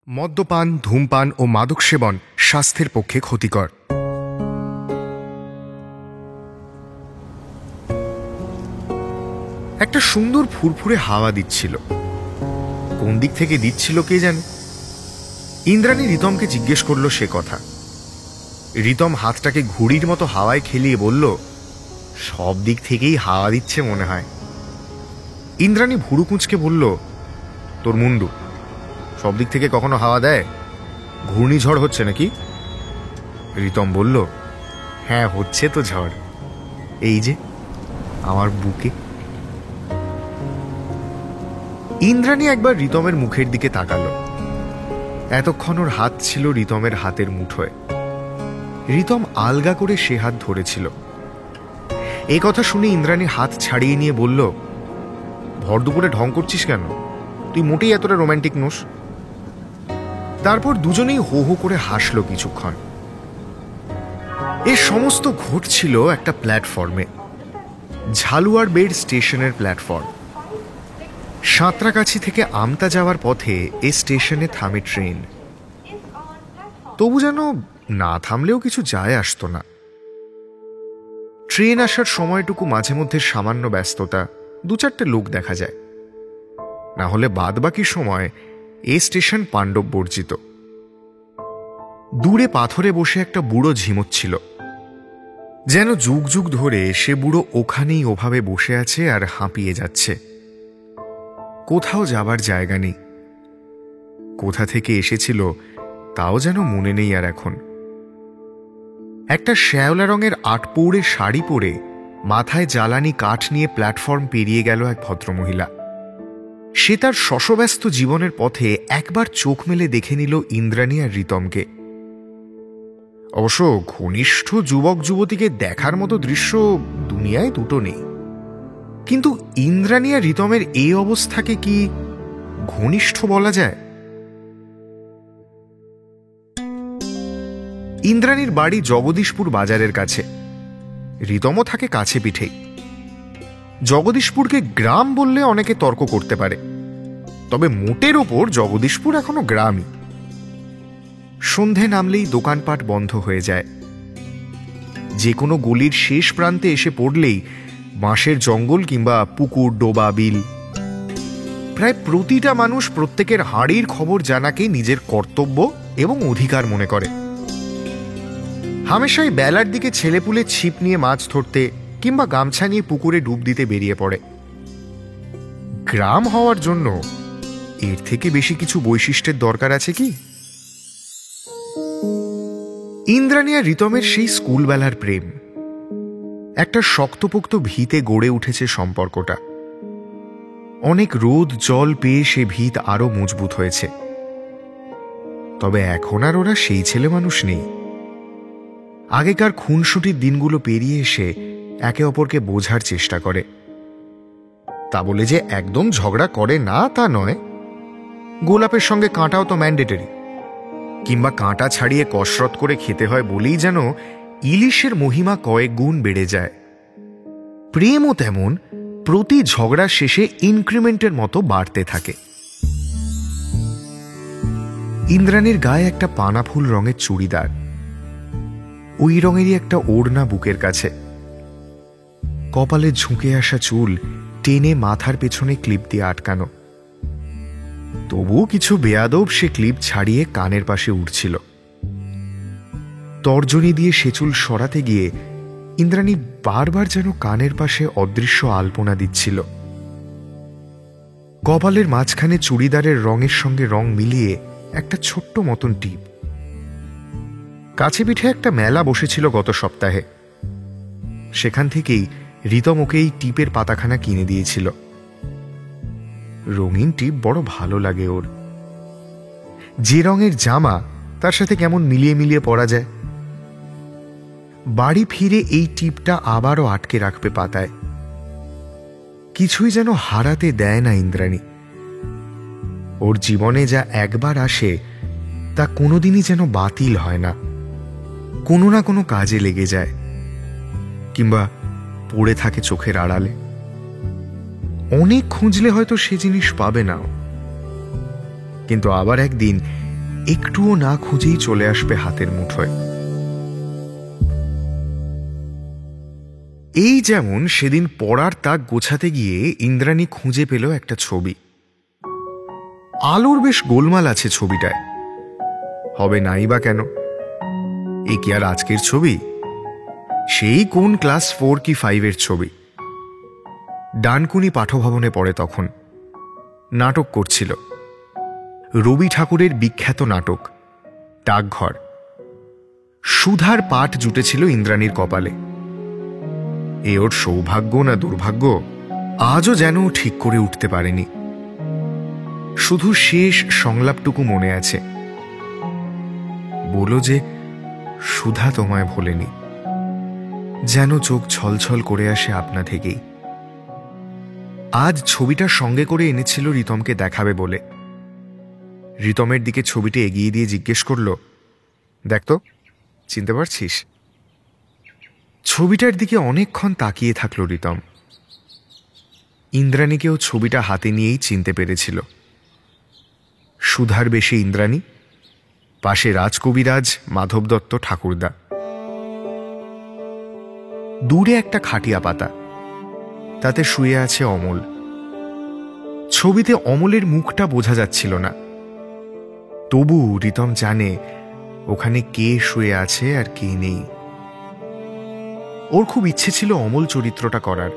মদ্যপান, ধূমপান ও মাদক সেবন স্বাস্থ্যের পক্ষে ক্ষতিকর। একটা সুন্দর ফুরফুরে হাওয়া দিচ্ছিল। কোন দিক থেকে দিচ্ছিল কে জানে। ইন্দ্রাণী রিতমকে জিজ্ঞেস করলো সে কথা। রিতম হাতটাকে ঘুড়ির মতো হাওয়ায় খেলিয়ে বলল, সব দিক থেকেই হাওয়া দিচ্ছে মনে হয়। ইন্দ্রাণী ভুরু কুঁচকে বলল, তোর মুন্ডু, সব দিক থেকে কখনো হাওয়া দেয়? ঘূর্ণিঝড় হচ্ছে নাকি? রিতম বলল, হ্যাঁ হচ্ছে তো ঝড়, এই যে আমার বুকে। ইন্দ্রাণী একবার রিতমের মুখের দিকে তাকালো। এতক্ষণ ওর হাত ছিল রিতমের হাতের মুঠোয়। রিতম আলগা করে সে হাত ধরেছিল। এই কথা শুনে ইন্দ্রাণী হাত ছাড়িয়ে নিয়ে বলল, ভর দুপুরে ঢং করছিস কেন? তুই মোটেই এতটা রোম্যান্টিক নোস। তারপর দুজনেই হো হো করে হাসলো কিছুক্ষণ। এ সমস্ত ঘটছিল একটা প্ল্যাটফর্মে, ঝালুয়ার বেড় স্টেশনের প্ল্যাটফর্ম। সাঁতরাগাছি থেকে আমতা যাওয়ার পথে এ স্টেশনে থামে ট্রেন। তবু যেন না থামলেও কিছু যায় আসতো না। ট্রেন আসার সময়টুকু মাঝে মধ্যে সামান্য ব্যস্ততা, দু চারটে লোক দেখা যায়। না হলে বাদ বাকি সময় এ স্টেশন পাণ্ডব বর্জিত। দূরে পাথরে বসে একটা বুড়ো ঝিমোচ্ছিল। যেন যুগ যুগ ধরে সে বুড়ো ওখানেই ওভাবে বসে আছে আর হাঁপিয়ে যাচ্ছে। কোথাও যাবার জায়গা নেই। কোথা থেকে এসেছিল তাও যেন মনে নেই আর এখন। একটা শ্যাওলা রঙের আটপৌড়ে শাড়ি পরে মাথায় জ্বালানি কাঠ নিয়ে প্ল্যাটফর্ম পেরিয়ে গেল এক ভদ্রমহিলা। সে তার শশব্যস্ত জীবনের পথে একবার চোখ মেলে দেখে নিল ইন্দ্রাণী আর রিতমকে। অবশ্য ঘনিষ্ঠ যুবক যুবতীকে দেখার মতো দৃশ্য দুনিয়ায় দুটো নেই। কিন্তু ইন্দ্রাণী আর রিতমের এই অবস্থাকে কি ঘনিষ্ঠ বলা যায়? ইন্দ্রাণীর বাড়ি জগদীশপুর বাজারের কাছে। রিতমও থাকে কাছে পিঠেই। জগদীশপুরকে গ্রাম বললে অনেকে তর্ক করতে পারে, তবে মোটের ওপর জগদীশপুর এখনো গ্রামই। সন্ধে নামলেই দোকানপাট বন্ধ হয়ে যায়। যে কোনো গলির শেষ প্রান্তে এসে পড়লেই বাঁশের জঙ্গল কিংবা পুকুর, ডোবা, বিল। প্রায় প্রতিটা মানুষ প্রত্যেকের হাঁড়ির খবর জানাকে নিজের কর্তব্য এবং অধিকার মনে করে। হামেশাই বেলার দিকে ছেলেপুলে ছিপ নিয়ে মাছ ধরতে কিংবা গামছা নিয়ে পুকুরে ডুব দিতে বেরিয়ে পড়ে। গ্রাম হওয়ার জন্য এর থেকে বেশি কিছু বৈশিষ্ট্যের দরকার আছে কি? ইন্দ্রাণী আর রিতমের সেই স্কুলবেলার প্রেম, একটা শক্তপোক্ত ভিতে গড়ে উঠেছে সম্পর্কটা। অনেক রোদ জল পেয়ে সে ভিত আরো মজবুত হয়েছে। তবে এখন আর ওরা সেই ছেলে মানুষ নেই। আগেকার খুনসুটির দিনগুলো পেরিয়ে এসে একে অপরকে বোঝার চেষ্টা করে। তা বলে যে একদম ঝগড়া করে না তা নয়। গোলাপের সঙ্গে কাঁটাও তো ম্যান্ডেটরি, কিংবা কাঁটা ছাড়িয়ে কসরত করে খেতে হয় বলেই যেন ইলিশের মহিমা কয়েক গুণ বেড়ে যায়। প্রেমও তেমন প্রতি ঝগড়া শেষে ইনক্রিমেন্টের মতো বাড়তে থাকে। ইন্দ্রাণীর গায়ে একটা পানা ফুল রঙের চুড়িদার, ওই রঙেরই একটা ওড়না বুকের কাছে। কপালে ঝুঁকে আসা চুল টেনে মাথার পেছনে ক্লিপ দিয়ে আটকানো। তবু কিছু বেয়াদব সে ক্লিপ ছাড়িয়ে কানের পাশে উঠছিল। তর্জনী দিয়ে সে চুল সরাতে গিয়ে ইন্দ্রাণী বারবার যেন কানের পাশে অদৃশ্য আলপনা দিচ্ছিল। কপালের মাঝখানে চুড়িদারের রঙের সঙ্গে রং মিলিয়ে একটা ছোট্ট মতন টিপ। কাছে পিঠে একটা মেলা বসেছিল গত সপ্তাহে। সেখান থেকেই রিতম ওকে এই টিপের পাতাখানা কিনে দিয়েছিল। রঙিন টিপ বড় ভালো লাগে ওর। যে রঙের জামা তার সাথে কেমন মিলিয়ে মিলিয়ে পরা যায়। বাড়ি ফিরে এই টিপটা আবারও আটকে রাখবে পাতায়। কিছুই যেন হারাতে দেয় না ইন্দ্রাণী। ওর জীবনে যা একবার আসে তা কোনোদিনই যেন বাতিল হয় না। কোনো না কোনো কাজে লেগে যায়, কিংবা পড়ে থাকে চোখের আড়ালে। অনেক খুঁজলে হয়তো সে জিনিস পাবে না, কিন্তু আবার একদিন একটুও না খুঁজেই চলে আসবে হাতের মুঠোয়। এই যেমন সেদিন পড়ার তাক গোছাতে গিয়ে ইন্দ্রাণী খুঁজে পেল একটা ছবি। আলোর বেশ গোলমাল আছে ছবিটায়, হবে নাই বা কেন? এ কি আর আজকের ছবি? সেই কোন ক্লাস 4 কি 5 ছবি। ডানকুনি পাঠভবনে পড়ে তখন, নাটক করছিল। রবি ঠাকুরের বিখ্যাত নাটক ডাকঘর। সুধার পাঠ জুটেছিল ইন্দ্রাণীর কপালে। এ ওর সৌভাগ্য না দুর্ভাগ্য আজও যেন ঠিক করে উঠতে পারেনি। শুধু শেষ সংলাপটুকু মনে আছে, বলো যে সুধা তোমায় ভোলেনি, যেন চোখ ছলছল করে আসে আপনা থেকেই। আজ ছবিটা সঙ্গে করে এনেছিল রিতমকে দেখাবে বলে। রিতমের দিকে ছবিটি এগিয়ে দিয়ে জিজ্ঞেস করল, দেখ তো, চিনতে পারছিস? ছবিটার দিকে অনেকক্ষণ তাকিয়ে থাকল রিতম। ইন্দ্রাণীকেও ছবিটা হাতে নিয়েই চিনতে পেরেছিল। সুধার বেশে ইন্দ্রাণী, পাশে রাজকবিরাজ মাধব দত্ত ঠাকুরদা। দূরে একটা খাটিয়া পাতা, তাতে শুয়ে আছে অমল। ছবিতে অমলের মুখটা বোঝা যাচ্ছিল না, তবু রিতম জানে ওখানে কে শুয়ে আছে আর কে নেই। ওর খুব ইচ্ছে ছিল অমল চরিত্রটা করার।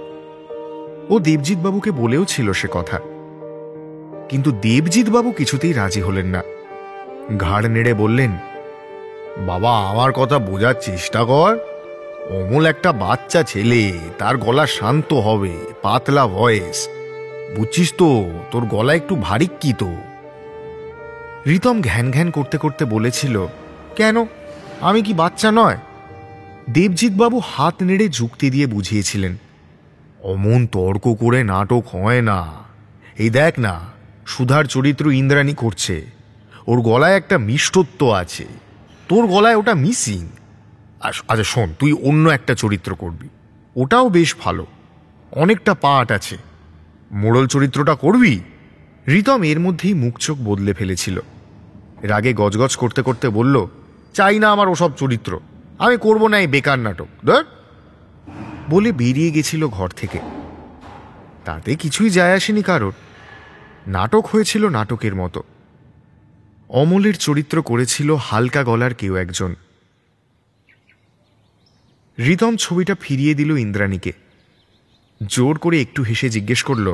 ও দেবজিৎ বাবুকে বলেও ছিল সে কথা, কিন্তু দেবজিৎ বাবু কিছুতেই রাজি হলেন না। ঘাড় নেড়ে বললেন, বাবা, আমার কথা বোঝার চেষ্টা কর। অমল একটা বাচ্চা ছেলে, তার গলা শান্ত হবে, পাতলা ভয়েস, বুঝছিস তো? তোর গলা একটু ভারী কি তো? রিতম ঘ্যান ঘ্যান করতে করতে বলেছিল, কেন, আমি কি বাচ্চা নয়? দেবজিৎ বাবু হাত নেড়ে যুক্তি দিয়ে বুঝিয়েছিলেন, অমন তর্ক করে নাটক হয় না। এই দেখ না, সুধার চরিত্র ইন্দ্রাণী করছে, ওর গলায় একটা মিষ্টত্ব আছে, তোর গলায় ওটা মিসিং। আচ্ছা শোন, তুই অন্য একটা চরিত্র করবি, ওটাও বেশ ভালো, অনেকটা পাঠ আছে। মোড়ল চরিত্রটা করবি? রিতম এর মধ্যেই মুখ চোখ বদলে ফেলেছিল। রাগে গজগজ করতে করতে বলল, চাই না আমার ওসব চরিত্র, আমি করব না এই বেকার নাটক, ধর, বলে বেরিয়ে গেছিল ঘর থেকে। তাতে কিছুই যায় আসেনি কারোর। নাটক হয়েছিল নাটকের মতো। অমলের চরিত্র করেছিল হালকা গলার কেউ একজন। রিতম ছবিটা ফিরিয়ে দিল ইন্দ্রাণীকে। জোর করে একটু হেসে জিজ্ঞেস করল,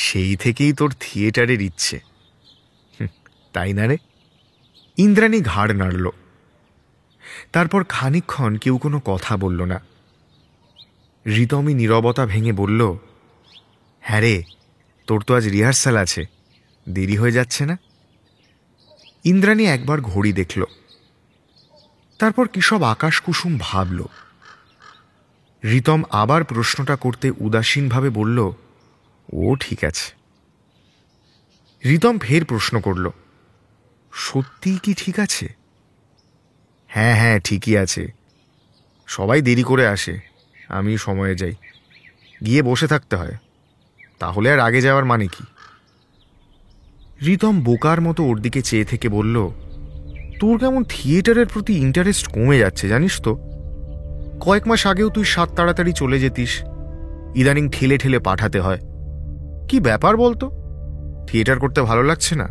সেই থেকেই তোর থিয়েটারের ইচ্ছে, তাই না রে? ইন্দ্রাণী ঘাড় নাড়ল। তারপর খানিকক্ষণ কেউ কোনো কথা বলল না। রিতমই নীরবতা ভেঙে বলল, হ্যাঁ রে, তোর তো আজ রিহার্সাল আছে, দেরি হয়ে যাচ্ছে না? ইন্দ্রাণী একবার ঘড়ি দেখল, তারপর কি সব আকাশ কুসুম ভাবল। রিতম আবার প্রশ্নটা করতে উদাসীনভাবে বলল, ও ঠিক আছে। রিতম ফের প্রশ্ন করল, সত্যিই কি ঠিক আছে? হ্যাঁ হ্যাঁ, ঠিকই আছে। সবাই দেরি করে আসে, আমি সময়ে যাই, গিয়ে বসে থাকতে হয়, তাহলে আর আগে যাওয়ার মানে কি? রিতম বোকার মতো ওর দিকে চেয়ে থেকে বলল, তোর কেমন থিয়েটারের প্রতি ইন্টারেস্ট কমে যাচ্ছে জানিস তো? কয়েক মাস আগেও তুই 7 তাড়াতাড়ি চলে যেতিস, ইদানিং ঠেলে ঠেলে পাঠাতে হয়। কি ব্যাপার বলতো? থিয়েটার করতে ভালো লাগছে না?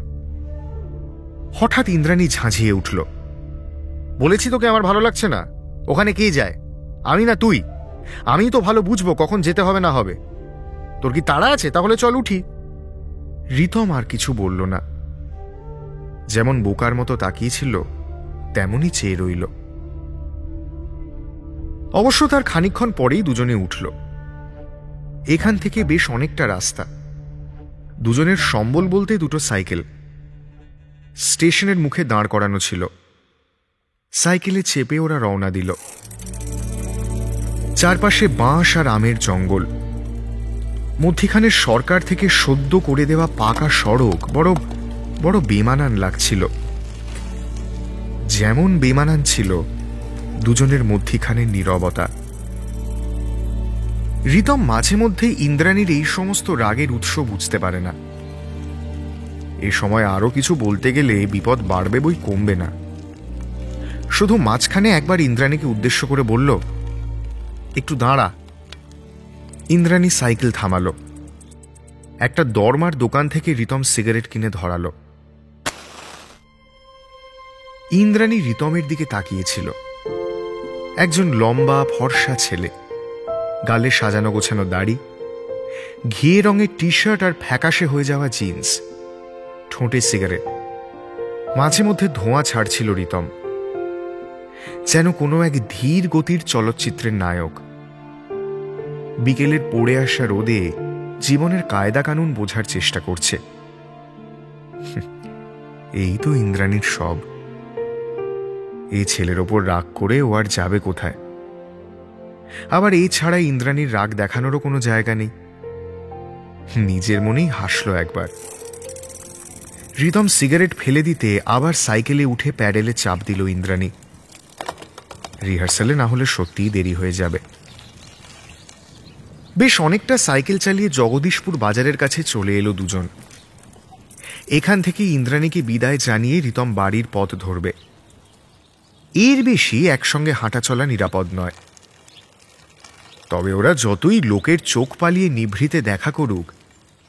হঠাৎ ইন্দ্রাণী ঝাঁঝিয়ে উঠল, বলেছি তোকে আমার ভালো লাগছে না। ওখানে কে যায়, আমি না তুই? আমি তো ভালো বুঝবো কখন যেতে হবে না হবে। তোর কি তাড়া আছে? তাহলে চল উঠি। রিতম আর কিছু বলল না। যেমন বোকার মতো তাকিয়েছিল তেমনই চেয়ে রইল। অবশ্য তার খানিকক্ষণ পরেই দুজনে উঠল। এখান থেকে বেশ অনেকটা রাস্তা। দুজনের সম্বল বলতে দুটো সাইকেল স্টেশনের মুখে দাঁড় করানো ছিল। সাইকেলে চেপে ওরা রওনা দিল। চারপাশে বাঁশ আর আমের জঙ্গল, মধ্যিখানে সরকার থেকে সদ্য করে দেওয়া পাকা সড়ক বড় বড় বেমানান লাগছিল। যেমন বেমানান ছিল দুজনের মধ্যিখানে নীরবতা। রিতম মাঝে মধ্যেই ইন্দ্রাণীর এই সমস্ত রাগের উৎস বুঝতে পারে না। এ সময় আরো কিছু বলতে গেলে বিপদ বাড়বে বই কমবে না। শুধু মাঝখানে একবার ইন্দ্রাণীকে উদ্দেশ্য করে বলল, একটু দাঁড়া। ইন্দ্রাণী সাইকেল থামালো। একটা দরমার দোকান থেকে রিতম সিগারেট কিনে ধরালো। ইন্দ্রাণী রিতমের দিকে তাকিয়েছিল। একজন লম্বা ফর্সা ছেলে, গালে সাজানো গোছানো দাড়ি, ঘিয়ে রঙের টি শার্ট আর ফ্যাকাশে হয়ে যাওয়া জিন্স, ঠোঁটে সিগারেট, মাঝে মধ্যে ধোঁয়া ছাড়ছিল রিতম, যেন কোনো এক ধীর গতির চলচ্চিত্রের নায়ক। বিকেলের পড়ে আসা রোদে জীবনের কায়দা কানুন বোঝার চেষ্টা করছে। এই তো ইন্দ্রাণীর সব। এই ছেলের ওপর রাগ করে ও আর যাবে কোথায়? আবার এই ছাড়া ইন্দ্রাণীর রাগ দেখানোরও কোনো জায়গা নেই। নিজের মনেই হাসল একবার। রিতম সিগারেট ফেলে দিতে আবার সাইকেলে উঠে প্যাডেলে চাপ দিল ইন্দ্রাণী। রিহার্সালে না হলে সত্যিই দেরি হয়ে যাবে। বেশ অনেকটা সাইকেল চালিয়ে জগদীশপুর বাজারের কাছে চলে এলো দুজন। এখান থেকে ইন্দ্রাণীকে বিদায় জানিয়ে রিতম বাড়ির পথ ধরবে। এর বেশি একসঙ্গে হাঁটা চলা নিরাপদ নয়। তবে ওরা যতই লোকের চোখ পালিয়ে নিভৃতে দেখা করুক,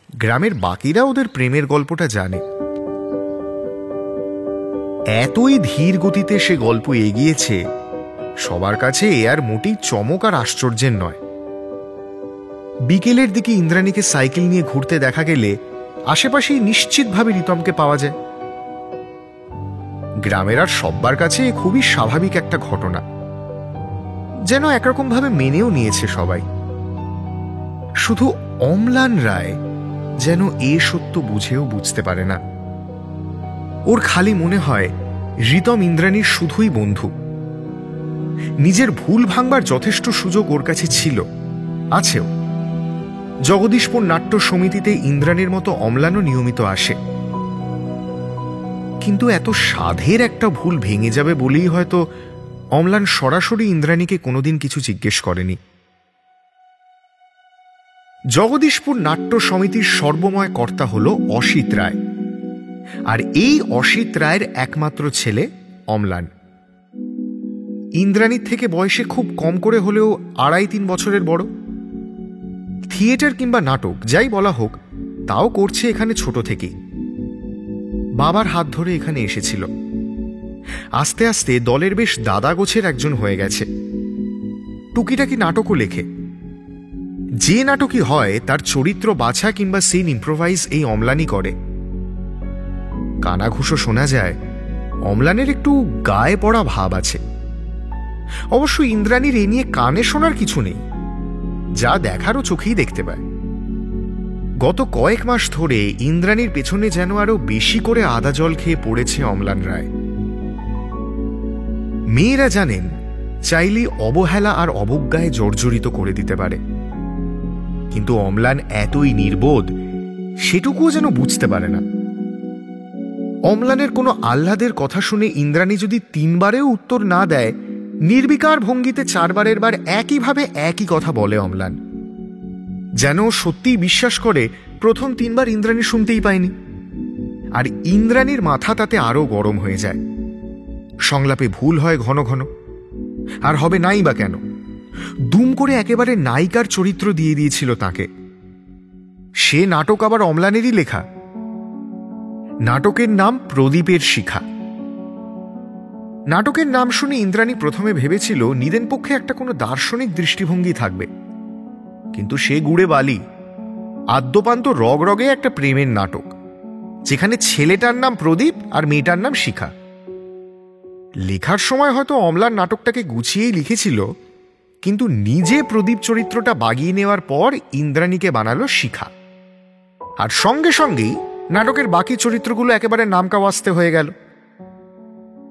গ্রামের বাকিরা ওদের প্রেমের গল্পটা জানে। এতই ধীর গতিতে সে গল্প এগিয়েছে, সবার কাছে এ আর মোটেই চমক আর আশ্চর্যের নয়। বিকেলের দিকে ইন্দ্রাণীকে সাইকেল নিয়ে ঘুরতে দেখা গেলে আশেপাশেই নিশ্চিতভাবে রিতমকে পাওয়া যায়। গ্রামের আর সব্বার কাছে খুবই স্বাভাবিক একটা ঘটনা, যেন একরকম ভাবে মেনেও নিয়েছে সবাই। শুধু অম্লান রায় যেন এ সত্য বুঝেও বুঝতে পারে না। ওর খালি মনে হয় রিতম ইন্দ্রাণীর শুধুই বন্ধু। নিজের ভুল ভাঙবার যথেষ্ট সুযোগ ওর কাছে ছিল, আছেও। জগদীশপুর নাট্য সমিতিতে ইন্দ্রাণীর মতো অম্লানও নিয়মিত আসে, কিন্তু এত সাধের একটা ভুল ভেঙে যাবে বলেই হয়তো অম্লান সরাসরি ইন্দ্রাণীকে কোনোদিন কিছু জিজ্ঞেস করেনি। জগদীশপুর নাট্য সমিতির সর্বময় কর্তা হল অসিত রায়, আর এই অসিত রায়ের একমাত্র ছেলে অম্লান। ইন্দ্রাণীর থেকে বয়সে খুব কম করে হলেও 2.5-3 বছরের বড়। থিয়েটার কিংবা নাটক যাই বলা হোক, তাও করছে এখানে ছোট থেকেই। বাবার হাত ধরে এখানে এসেছিল। আস্তে আস্তে দলের বেশ দাদা গোছের একজন হয়ে গেছে। টুকিটাকি নাটকও লেখে। যে নাটকই হয় তার চরিত্র বাছা কিংবা সিন ইম্প্রোভাইজ এই অম্লানই করে। কানাঘুষো শোনা যায় অম্লানের একটু গায়ে পড়া ভাব আছে। অবশ্য ইন্দ্রাণীর এ নিয়ে কানে শোনার কিছু নেই, যা দেখারও চোখেই দেখতে পায়। গত কয়েক মাস ধরে ইন্দ্রাণীর পেছনে যেন আরো বেশি করে আদা জল খেয়ে পড়েছে অম্লান রায়। মেয়েরা জানেন চাইলে অবহেলা আর অবজ্ঞায় জর্জরিত করে দিতে পারে, কিন্তু অম্লান এতই নির্বোধ সেটুকুও যেন বুঝতে পারে না। অম্লানের কোনো আহ্লাদের কথা শুনে ইন্দ্রাণী যদি 3 বারেও উত্তর না দেয়, নির্বিকার ভঙ্গিতে 4 বারের বার একইভাবে একই কথা বলে অম্লান, যেন সত্যিই বিশ্বাস করে প্রথম 3 বার ইন্দ্রাণী শুনতেই পায়নি। আর ইন্দ্রাণীর মাথা তাতে আরো গরম হয়ে যায়। সংলাপে ভুল হয় ঘন ঘন, আর হবে নাই বা কেন? দুম করে একেবারে নায়িকার চরিত্র দিয়ে দিয়েছিল তাকে। সে নাটক আবার অম্লানেরই লেখা। নাটকের নাম প্রদীপের শিখা। নাটকের নাম শুনে ইন্দ্রাণী প্রথমে ভেবেছিল নিদেন পক্ষে একটা কোনো দার্শনিক দৃষ্টিভঙ্গি থাকবে, কিন্তু সে গুড়ে বালি। আদ্যপান্ত রগে একটা প্রেমের নাটক, যেখানে ছেলেটার নাম প্রদীপ আর মেয়েটার নাম শিখা। লেখার সময় হয়তো অম্লান নাটকটাকে গুছিয়েই লিখেছিল, কিন্তু নিজে প্রদীপ চরিত্রটা বাগিয়ে নেওয়ার পর ইন্দ্রাণীকে বানালো শিখা। আর সঙ্গে সঙ্গেই নাটকের বাকি চরিত্রগুলো একেবারে নামকাওয়াস্তে হয়ে গেল।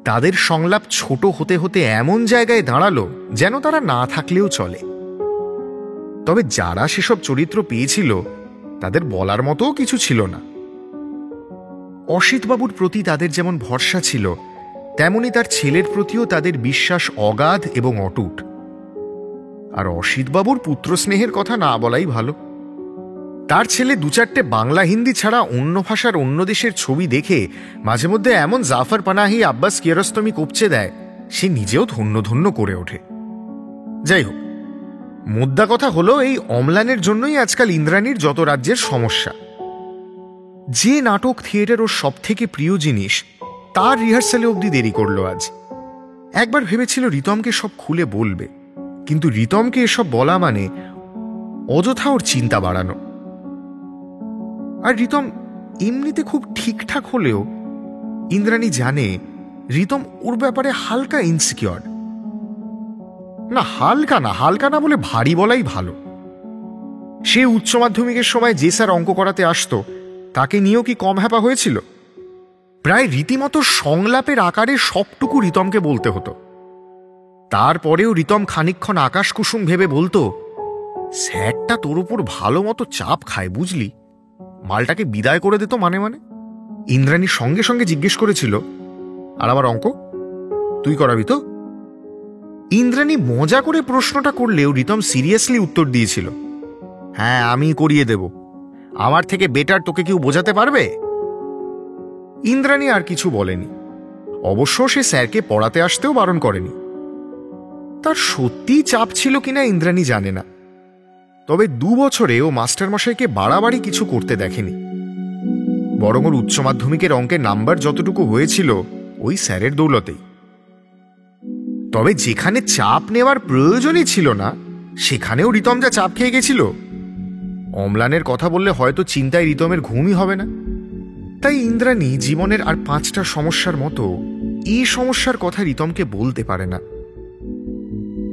তাদের সংলাপ ছোট হতে হতে এমন জায়গায় দাঁড়ালো যেন তারা না থাকলেও চলে। তবে যারা সেসব চরিত্র পেয়েছিল তাদের বলার মতোও কিছু ছিল না। অসিতবাবুর প্রতি তাদের যেমন ভরসা ছিল, তেমনি তার ছেলের প্রতিও তাদের বিশ্বাস অগাধ এবং অটুট। আর অসিতবাবুর পুত্র স্নেহের কথা না বলাই ভালো। তার ছেলে দু চারটে বাংলা হিন্দি ছাড়া অন্য ভাষার অন্য দেশের ছবি দেখে মাঝে মধ্যে এমন জাফর পানাহি আব্বাস কিয়ারস্তমি কোপচে দেয়, সে নিজেও ধন্য ধন্য করে ওঠে। যাই হোক, মুদ্রা কথা হলো এই অম্লানের জন্যই আজকাল ইন্দ্রাণীর যত রাজ্যের সমস্যা। যে নাটক থিয়েটার ওর সব থেকে প্রিয় জিনিস, তার রিহার্সালে অবধি দেরি করলো আজ। একবার ভেবেছিল রিতমকে সব খুলে বলবে, কিন্তু রিতমকে এসব বলা মানে অযথা ওর চিন্তা বাড়ানো। আর রিতম এমনিতে খুব ঠিকঠাক হলেও ইন্দ্রাণী জানে রিতম ওর ব্যাপারে হালকা ইনসিকিউর। না, হালকা না বলে ভারী বলাই ভালো। সে উচ্চ মাধ্যমিকের সময় যে স্যার অঙ্ক করাতে আসতো, তাকে নিয়েও কি কম হ্যাপা হয়েছিল? প্রায় রীতিমতো সংলাপের আকারে সবটুকু রিতমকে বলতে হতো। তারপরেও রিতম খানিকক্ষণ আকাশ কুসুম ভেবে বলতো, স্যারটা তোর উপর ভালো মতো চাপ খায় বুঝলি, মালটাকে বিদায় করে দিত মানে। ইন্দ্রাণী সঙ্গে সঙ্গে জিজ্ঞেস করেছিল, আর আমার অঙ্ক তুই করাবি তো? ইন্দ্রাণী মজা করে প্রশ্নটা করলেও রিতম সিরিয়াসলি উত্তর দিয়েছিল, হ্যাঁ আমি করিয়ে দেব, আমার থেকে বেটার তোকে কেউ বোঝাতে পারবে? ইন্দ্রাণী আর কিছু বলেনি। অবশ্য সে স্যারকে পড়াতে আসতেও বারণ করেনি। তার সত্যিই চাপ ছিল কিনা ইন্দ্রাণী জানে না, তবে 2 বছরে ও মাস্টারমশাইকে বাড়াবাড়ি কিছু করতে দেখেনি। বরং ওর উচ্চ মাধ্যমিকের অঙ্কের নাম্বার যতটুকু হয়েছিল ওই স্যারের দৌলতেই। তবে যেখানে চাপ নেওয়ার প্রয়োজনই ছিল না, সেখানেও রিতম যা চাপ খেয়ে গেছিল। অম্লানের কথা বললে হয়তো চিন্তায় রিতমের ঘুমই হবে না। তাই ইন্দ্রাণী জীবনের আর 5টা সমস্যার মতো এই সমস্যার কথা রিতমকে বলতে পারে না।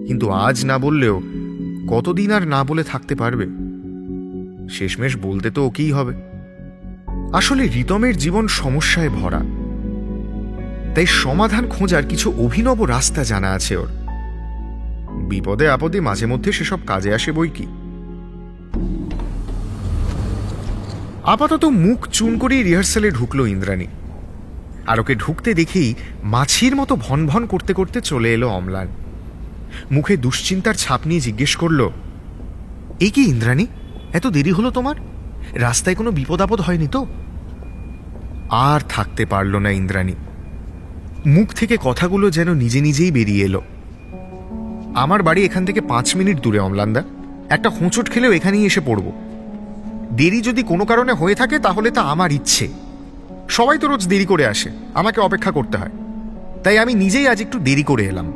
কিন্তু আজ না বললেও কতদিন আর না বলে থাকতে পারবে? শেষমেশ বলতে তো ওকেই হবে। আসলে রিতমের জীবন সমস্যায় ভরা, তাই সমাধান খোঁজার কিছু অভিনব রাস্তা জানা আছে ওর। বিপদে আপদে মাঝে মধ্যে সেসব কাজে আসে বই কি। আপাতত মুখ চুন করেই রিহার্সালে ঢুকলো ইন্দ্রাণী। আর ওকে ঢুকতে দেখেই মাছির মতো ভন ভন করতে করতে চলে এলো অম্লান। মুখে দুশ্চিন্তার ছাপ নিয়ে জিজ্ঞেস করল, এই কি ইন্দ্রাণী, এত দেরি হলো তোমার? রাস্তায় কোনো বিপদ আপদ হয়নি তো? আর থাকতে পারল না ইন্দ্রাণী। মুখ থেকে কথাগুলো যেন নিজে নিজেই বেরিয়ে এলো। আমার বাড়ি এখান থেকে 5 মিনিট দূরে অম্লানদা, একটা হোঁচট খেলেও এখানেই এসে পড়ব। দেরি যদি কোনো কারণে হয়ে থাকে তাহলে তা আমার ইচ্ছে। সবাই তো রোজ দেরি করে আসে, আমাকে অপেক্ষা করতে হয়, তাই আমি নিজেই আজ একটু দেরি করে এলাম।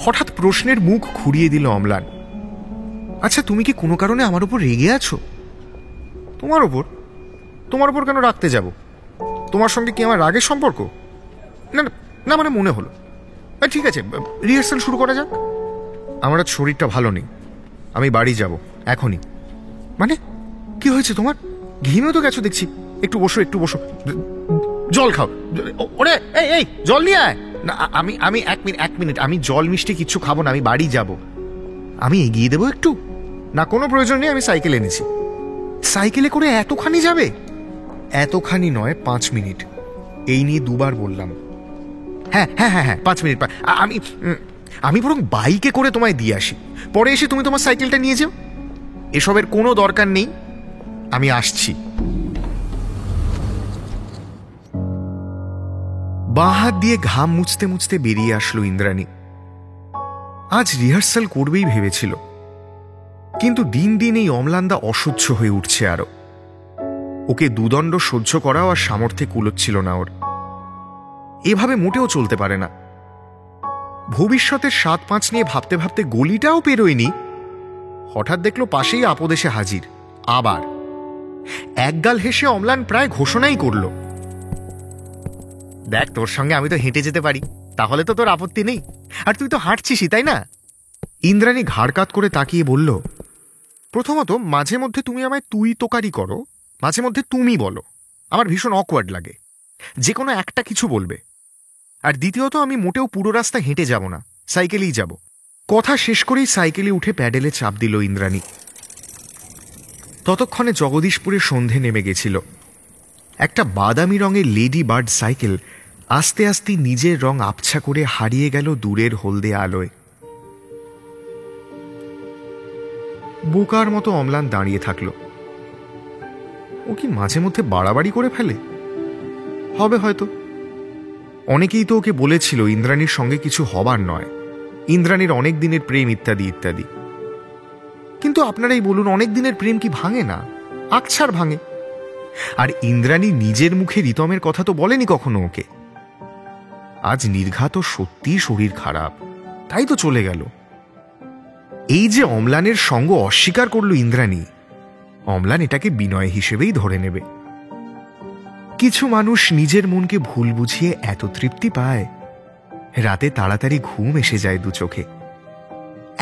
হঠাৎ প্রশ্নের মুখ ঘুরিয়ে দিল অম্লান। আচ্ছা, তুমি কি কোনো কারণে আমার উপর রেগে আছো? তোমার ওপর কেন রাখতে যাব? তোমার সঙ্গে কি আমার রাগের সম্পর্ক? না না, মানে মনে হলো। ঠিক আছে, রিহার্সাল শুরু করা যাক। আমার আজ শরীরটা ভালো নেই, আমি বাড়ি যাব এখনই। মানে কি হয়েছে তোমার? ঘিমেও তো গেছো দেখছি। একটু বসো, জল খাও। ওরে এই জল নিয়ে আয় না। আমি 1 মিনিট, আমি জল মিষ্টি কিচ্ছু খাবো না, আমি বাড়ি যাব। আমি এগিয়ে দেবো একটু? না, কোনো প্রয়োজন নেই, আমি সাইকেল এনেছি। সাইকেলে করে এতখানি যাবে? এতখানি নয়, 5 মিনিট। এই নিয়ে 2বার বললাম। হ্যাঁ 5 মিনিট। আমি বরং বাইকে করে তোমায় দিয়ে আসি, পরে এসে তুমি তোমার সাইকেলটা নিয়ে যাও। এসবের কোনো দরকার নেই, আমি আসছি। বাঁ হাত দিয়ে ঘাম মুছতে মুছতে বেরিয়ে আসলো ইন্দ্রাণী। আজ রিহার্সাল করবেই ভেবেছিল, কিন্তু দিন দিন এই অম্লানদা অসহ্য হয়ে উঠছে আরো। ওকে দুদণ্ড সহ্য করাও আর সামর্থ্যে কুলোচ্ছিল না ওর। এভাবে মোটেও চলতে পারে না। ভবিষ্যতের 7-5 নিয়ে ভাবতে ভাবতে গলিটাও পেরোয়নি, হঠাৎ দেখলো পাশেই আপদ এসে হাজির। আবার একগাল হেসে অম্লান প্রায় ঘোষণাই করল, দেখ, তোর সঙ্গে আমি তো হেঁটে যেতে পারি, তাহলে তো তোর আপত্তি নেই। আর তুই তো হাঁটছিসই, তাই না? ইন্দ্রাণী ঘাড় কাত করে তাকিয়ে বলল, প্রথমত মাঝে মধ্যে তুমি আমায় তুই তোকারি করো, মাঝে মধ্যে তুমি বলো, আমার ভীষণ অকওয়ার্ড লাগে। যে কোনো একটা কিছু বলবে। আর দ্বিতীয়ত, আমি মোটেও পুরো রাস্তা হেঁটে যাব না, সাইকেলেই যাব। কথা শেষ করেই সাইকেলে উঠে প্যাডেলে চাপ দিল ইন্দ্রাণী। ততক্ষণে জগদীশপুরে সন্ধে নেমে গেছিল। একটা বাদামি রঙের লেডি বার্ড সাইকেল আস্তে আস্তে নিজের রং আবছা করে হারিয়ে গেল দূরের হলদে আলোয়। বোকার মতো অম্লান দাঁড়িয়ে থাকল। ও কি মাঝে মধ্যে বাড়াবাড়ি করে ফেলে? হবে হয়তো। অনেকেই তো ওকে বলেছিল ইন্দ্রাণীর সঙ্গে কিছু হবার নয়, ইন্দ্রাণীর অনেক দিনের প্রেম ইত্যাদি ইত্যাদি। কিন্তু আপনারাই বলুন, অনেক দিনের প্রেম কি ভাঙে না? আকছার ভাঙে। আর ইন্দ্রাণী নিজের মুখে রিতমের কথা তো বলেনি কখনো ওকে। আজ নির্ঘাত সত্যি শরীর খারাপ, তাই তো চলে গেল। এই যে অম্লানের সঙ্গ অস্বীকার করল ইন্দ্রাণী, অম্লান এটাকে বিনয় হিসেবেই ধরে নেবে। কিছু মানুষ নিজের মনকে ভুল বুঝিয়ে এত তৃপ্তি পায়, রাতে তাড়াতাড়ি ঘুম এসে যায় দু চোখে।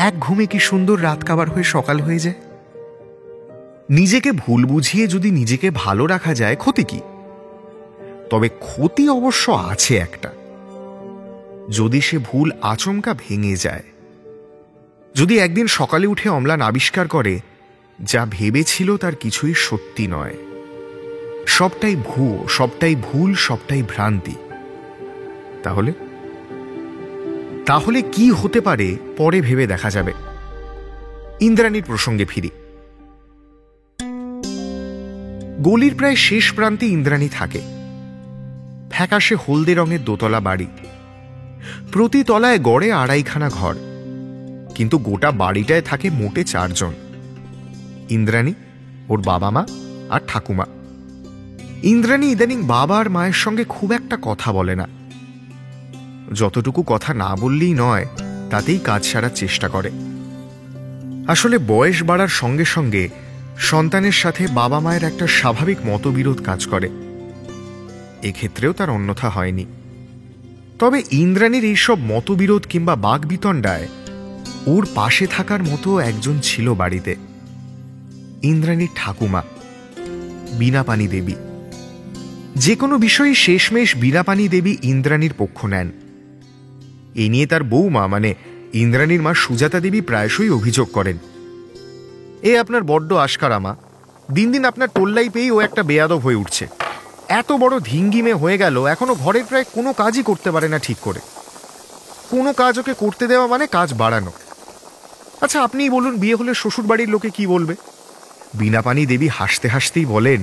এক ঘুমে কি সুন্দর রাত কাবার হয়ে সকাল হয়ে যায়। নিজেকে ভুল বুঝিয়ে যদি নিজেকে ভালো রাখা যায়, ক্ষতি কি? তবে ক্ষতি অবশ্য আছে একটা। যদি সে ভুল আচমকা ভেঙে যায়, যদি একদিন সকালে উঠে অম্লান আবিষ্কার করে যা ভেবেছিল তার কিছুই সত্যি নয়, সবটাই ভুয়ো, সবটাই ভুল, সবটাই ভ্রান্তি, তাহলে কি হতে পারে পরে ভেবে দেখা যাবে। ইন্দ্রাণীর প্রসঙ্গে ফিরি। গলির প্রায় শেষ প্রান্তে ইন্দ্রাণী থাকে। ফ্যাকাশে হলদে রঙের দোতলা বাড়ি, প্রতি তলায় গড়ে 2.5খানা ঘর, কিন্তু গোটা বাড়িটায় থাকে মোটে 4 জন। ইন্দ্রাণী, ওর বাবা মা আর ঠাকুমা। ইন্দ্রাণী ইদানিং বাবা আর মায়ের সঙ্গে খুব একটা কথা বলে না। যতটুকু কথা না বললেই নয়, তাতেই কাজ সারার চেষ্টা করে। আসলে বয়স বাড়ার সঙ্গে সঙ্গে সন্তানের সাথে বাবা মায়ের একটা স্বাভাবিক মতবিরোধ কাজ করে। এক্ষেত্রেও তার অন্যথা হয়নি। তবে ইন্দ্রাণীর এইসব মতবিরোধ কিংবা বাগবিতণ্ডায় ওর পাশে থাকার মতো একজন ছিল বাড়িতে, ইন্দ্রাণীর ঠাকুমা বীণাপাণি দেবী। যে কোনো বিষয়ে শেষমেশ বীণাপাণি দেবী ইন্দ্রাণীর পক্ষ নেন। এ নিয়ে তার বৌমা মানে ইন্দ্রাণীর মা সুজাতা দেবী প্রায়শই অভিযোগ করেন, এ আপনার বড্ড আশকারা মা, দিন দিন আপনার টোল্লাই পেয়েই ও একটা বেয়াদব হয়ে উঠছে। এত বড় ধিঙ্গিমে হয়ে গেল, এখনো ঘরের প্রায় কোনো কাজই করতে পারে না ঠিক করে। কোনো কাজ ওকে করতে দেওয়া মানে কাজ বাড়ানো। আচ্ছা আপনিই বলুন, বিয়ে হলে শ্বশুর বাড়ির লোকে কি বলবে? বীণাপাণি দেবী হাসতে হাসতেই বলেন,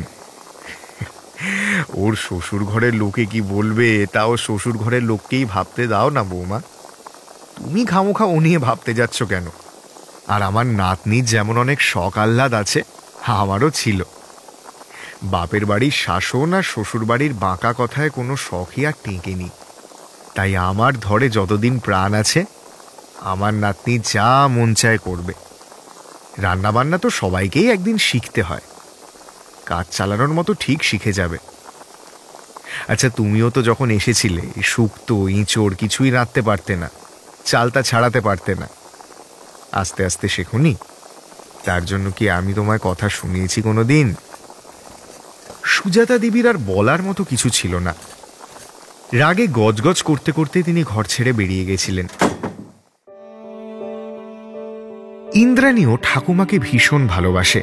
ওর শ্বশুর ঘরের লোকে কি বলবে তা ও শ্বশুর ঘরের লোককেই ভাবতে দাও না বৌমা, তুমি খামোখা ও নিয়ে ভাবতে যাচ্ছ কেন? আর আমার নাতনির যেমন অনেক শখ আহ্লাদ আছে, আমারও ছিল। বাপের বাড়ির শাসন আর শ্বশুর বাড়ির বাঁকা কথায় কোনো শখই আর টেঁকেনি। তাই আমার ধরে যতদিন প্রাণ আছে, আমার নাতনি যা মন চায় করবে। রান্নাবান্না তো সবাইকেই একদিন শিখতে হয়, কাজ চালানোর মতো ঠিক শিখে যাবে। আচ্ছা তুমিও তো যখন এসেছিলে শুক্তো ইঁচড় কিছুই রাঁধতে পারতে না, চালটা ছাড়াতে পারতে না। আস্তে আস্তে শেখোনি? তার জন্য কি আমি তোমায় কথা শুনিয়েছি কোনোদিন? সুজাতা দেবীর আর বলার মতো কিছু ছিল না। রাগে গজগজ করতে করতে তিনি ঘর ছেড়ে বেরিয়ে গেছিলেন। ইন্দ্রাণীও ঠাকুমাকে ভীষণ ভালোবাসে।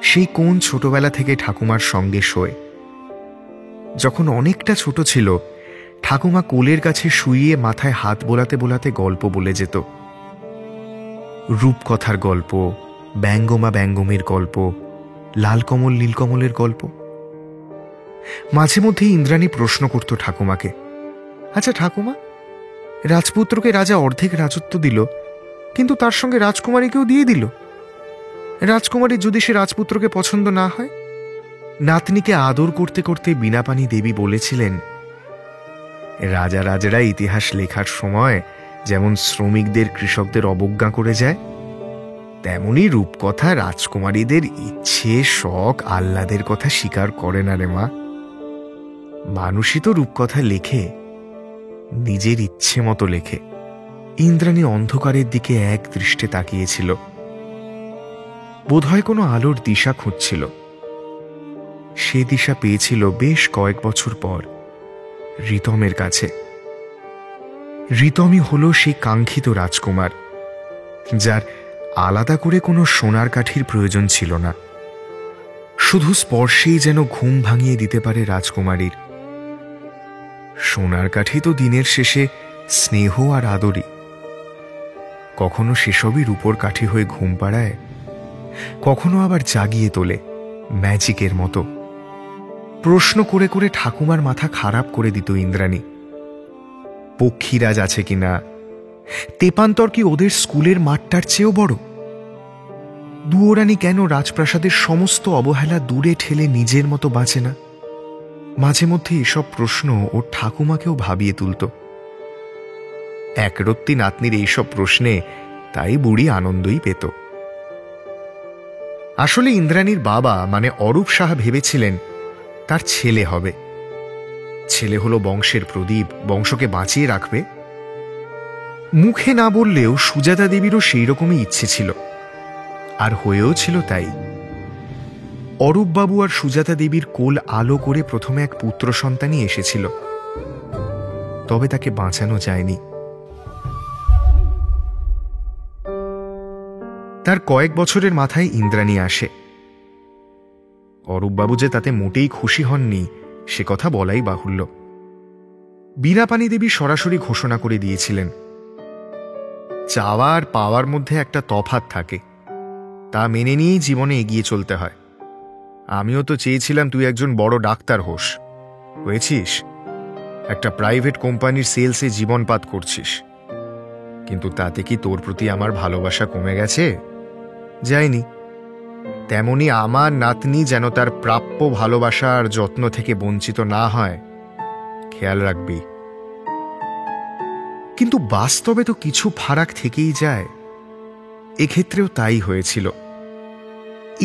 সেই কোন ছোটবেলা থেকে ঠাকুমার সঙ্গে শোয়। যখন অনেকটা ছোট ছিল, ঠাকুমা কোলের কাছে শুইয়ে মাথায় হাত বোলাতে বোলাতে গল্প বলে যেত। রূপকথার গল্প, ব্যঙ্গমা ব্যঙ্গমের গল্প, লালকমল নীলকমলের গল্প। মাঝে মধ্যে ইন্দ্রাণী প্রশ্ন করত ঠাকুমাকে, আচ্ছা ঠাকুমা, রাজপুত্রকে রাজা অর্ধেক রাজত্ব দিল, কিন্তু তার সঙ্গে রাজকুমারীকেও দিয়ে দিল। রাজকুমারীর যদি সে রাজপুত্রকে পছন্দ না হয়? নাতনিকে আদর করতে করতে বীণাপাণি দেবী বলেছিলেন, রাজা রাজারা ইতিহাস লেখার সময় যেমন শ্রমিকদের কৃষকদের অবজ্ঞা করে যায়, তেমনি রূপকথা রাজকুমারীদের ইচ্ছে শখ আহ্লাদের কথা স্বীকার করে না রে মা। মানুষই তো রূপকথা লেখে, নিজের ইচ্ছে মতো লেখে। ইন্দ্রাণী অন্ধকারের দিকে এক দৃষ্টে তাকিয়েছিল। বোধহয় কোনো আলোর দিশা খুঁজছিল। সে দিশা পেয়েছিল বেশ কয়েক বছর পর রিতমের কাছে। রিতমই হল সেই কাঙ্ক্ষিত রাজকুমার, যার আলাদা করে কোনো সোনার কাঠির প্রয়োজন ছিল না। শুধু স্পর্শেই যেন ঘুম ভাঙিয়ে দিতে পারে রাজকুমারীর। সোনার কাঠি তো দিনের শেষে স্নেহ আর আদরই। কখনো সেসবই রূপোর কাঠি হয়ে ঘুম পাড়ায়, কখনো আবার জাগিয়ে তোলে, ম্যাজিকের মতো। প্রশ্ন করে করে ঠাকুমার মাথা খারাপ করে দিত ইন্দ্রাণী। পক্ষীরাজ আছে কিনা, তেপান্তর কি ওদের স্কুলের মাঠটার চেয়েও বড়? দুয়োরানী কেন রাজপ্রাসাদের সমস্ত অবহেলা দূরে ঠেলে নিজের মতো বাঁচে না? মাঝে মধ্যে এসব প্রশ্ন ওর ঠাকুমাকেও ভাবিয়ে তুলত। একরত্তি নাতনির এইসব প্রশ্নে তাই বুড়ি আনন্দই পেত। আসলে ইন্দ্রাণীর বাবা মানে অরূপ সাহা ভেবেছিলেন তার ছেলে হবে। ছেলে হলো বংশের প্রদীপ, বংশকে বাঁচিয়ে রাখবে। মুখে না বললেও সুজাতা দেবীরও সেই রকমই ইচ্ছে ছিল, আর হয়েও ছিল তাই। অরূপবাবু আর সুজাতা দেবীর কোল আলো করে প্রথমে এক পুত্র সন্তানই এসেছিল, তবে তাকে বাঁচানো যায়নি। তার কয়েক বছরের মাথায় ইন্দ্রাণী আসে। অরূপবাবু যে তাতে মোটেই খুশি হননি সে কথা বলাই বাহুল্য। বীণাপাণি দেবী সরাসরি ঘোষণা করে দিয়েছিলেন, চাওয়া আর পাওয়ার মধ্যে একটা তফাৎ থাকে, তা মেনে নিয়েই জীবনে এগিয়ে চলতে হয়। আমিও তো চেয়েছিলাম তুই একজন বড় ডাক্তার হোস, হয়েছিস। একটা প্রাইভেট কোম্পানির সেলসে জীবনপাত করছিস, কিন্তু তাতে কি তোর প্রতি আমার ভালোবাসা কমে গেছে? যায়নি। তেমনি আমার নাতনি যেন তার প্রাপ্য ভালোবাসা আর যত্ন থেকে বঞ্চিত না হয়, খেয়াল রাখবি। কিন্তু বাস্তবে তো কিছু ফারাক থেকেই যায়। এক্ষেত্রেও তাই হয়েছিল।